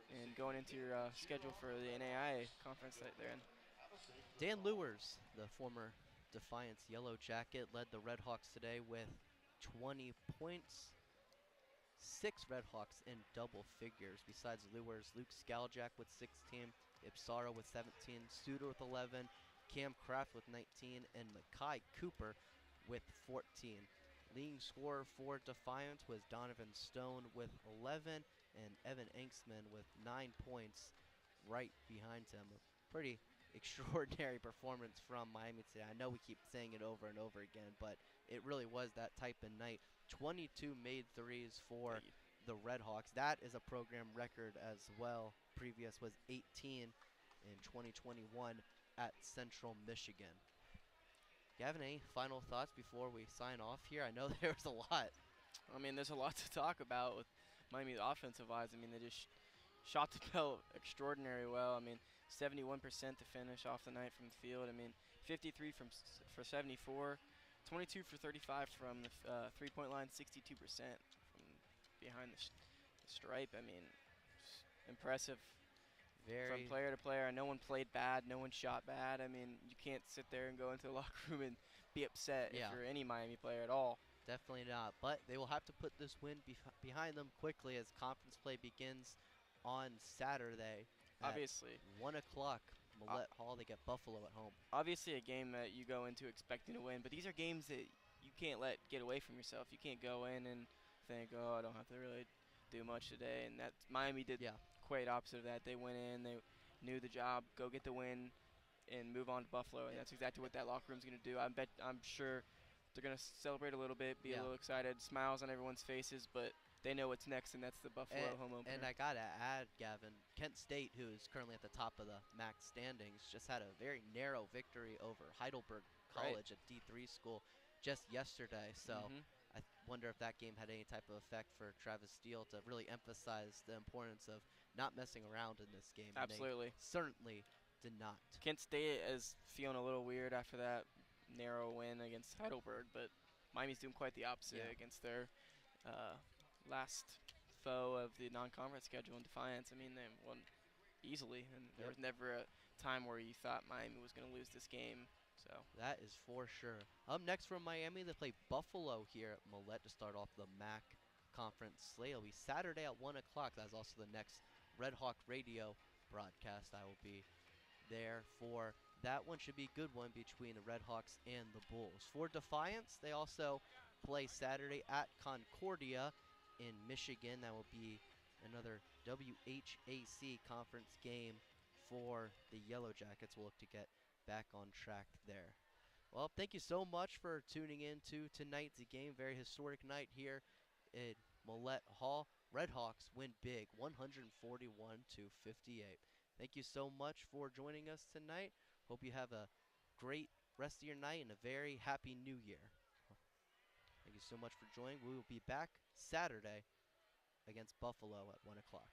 and going into your schedule for the NAIA conference that they're in. Dan Lewers, the former Defiance Yellowjacket, led the RedHawks today with 20 points. 6 RedHawks in double figures. Besides Lewers, Luke Skaljak with 16, Ipsara with 17, Studer with 11, Cam Kraft with 19, and Makai Cooper with 14. Leading scorer for Defiance was Donovan Stone with 11, and Evan Enksman with 9 points right behind him. A pretty extraordinary performance from Miami today. I know we keep saying it over and over again, but it really was that type of night. 22 made threes for the RedHawks. That is a program record as well. Previous was 18 in 2021 at Central Michigan. Gavin, any final thoughts before we sign off here? I know there's a lot. I mean, there's a lot to talk about with Miami offensive-wise. I mean, they just shot the belt extraordinarily well. I mean, 71% to finish off the night from the field. I mean, 53 for 74, 22 for 35 from the three-point line, 62% from behind the stripe. I mean, impressive. Very. From player to player. No one played bad. No one shot bad. I mean, you can't sit there and go into the locker room and be upset if you're any Miami player at all. Definitely not. But they will have to put this win behind them quickly as conference play begins on Saturday. Obviously. 1 o'clock, Millett Hall. They get Buffalo at home. Obviously a game that you go into expecting to win, but these are games that you can't let get away from yourself. You can't go in and think, oh, I don't have to really do much today. And that Miami did quite opposite of that. They went in, they knew the job, go get the win, and move on to Buffalo. And that's exactly what that locker room's going to do. I'm sure they're going to celebrate a little bit, be a little excited, smiles on everyone's faces, but they know what's next, and that's the Buffalo home opener. And I got to add, Gavin, Kent State, who is currently at the top of the MAC standings, just had a very narrow victory over Heidelberg College, a D3 school, just yesterday. So I wonder if that game had any type of effect for Travis Steele to really emphasize the importance of not messing around in this game. Absolutely. And they certainly did not. Kent State is feeling a little weird after that narrow win against Heidelberg, but Miami's doing quite the opposite against their last foe of the non-conference schedule in Defiance. I mean, they won easily, and there was never a time where you thought Miami was going to lose this game. So that is for sure. Up next from Miami, they play Buffalo here at Millett to start off the MAC conference slate. It'll be Saturday at 1 o'clock. That's also the next RedHawk radio broadcast. I will be there for that one. Should be a good one between the RedHawks and the Bulls. For Defiance, they also play Saturday at Concordia in Michigan. That will be another WHAC conference game for the Yellowjackets. We'll look to get back on track there. Well, thank you so much for tuning in to tonight's game. Very historic night here in Millett Hall. RedHawks win big, 141-58. Thank you so much for joining us tonight. Hope you have a great rest of your night and a very happy new year. Thank you so much for joining. We will be back Saturday against Buffalo at 1 o'clock.